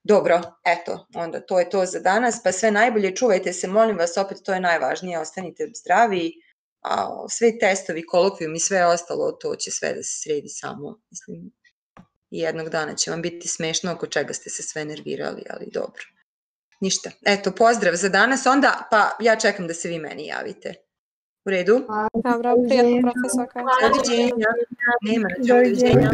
[SPEAKER 1] Dobro, eto, onda to je to za danas, pa sve najbolje, čuvajte se, molim vas, opet to je najvažnije, ostanite zdravi, a sve testovi, kolokvijum i sve ostalo, to će sve da se sredi samo, mislim, i jednog dana će vam biti smešno oko čega ste se sve nervirali, ali dobro. Ništa, eto, pozdrav za danas onda, pa ja čekam da se vi meni javite. U redu?
[SPEAKER 6] Dobro, prijatno profesorka.
[SPEAKER 1] Doviđenja. Nema, doviđenja.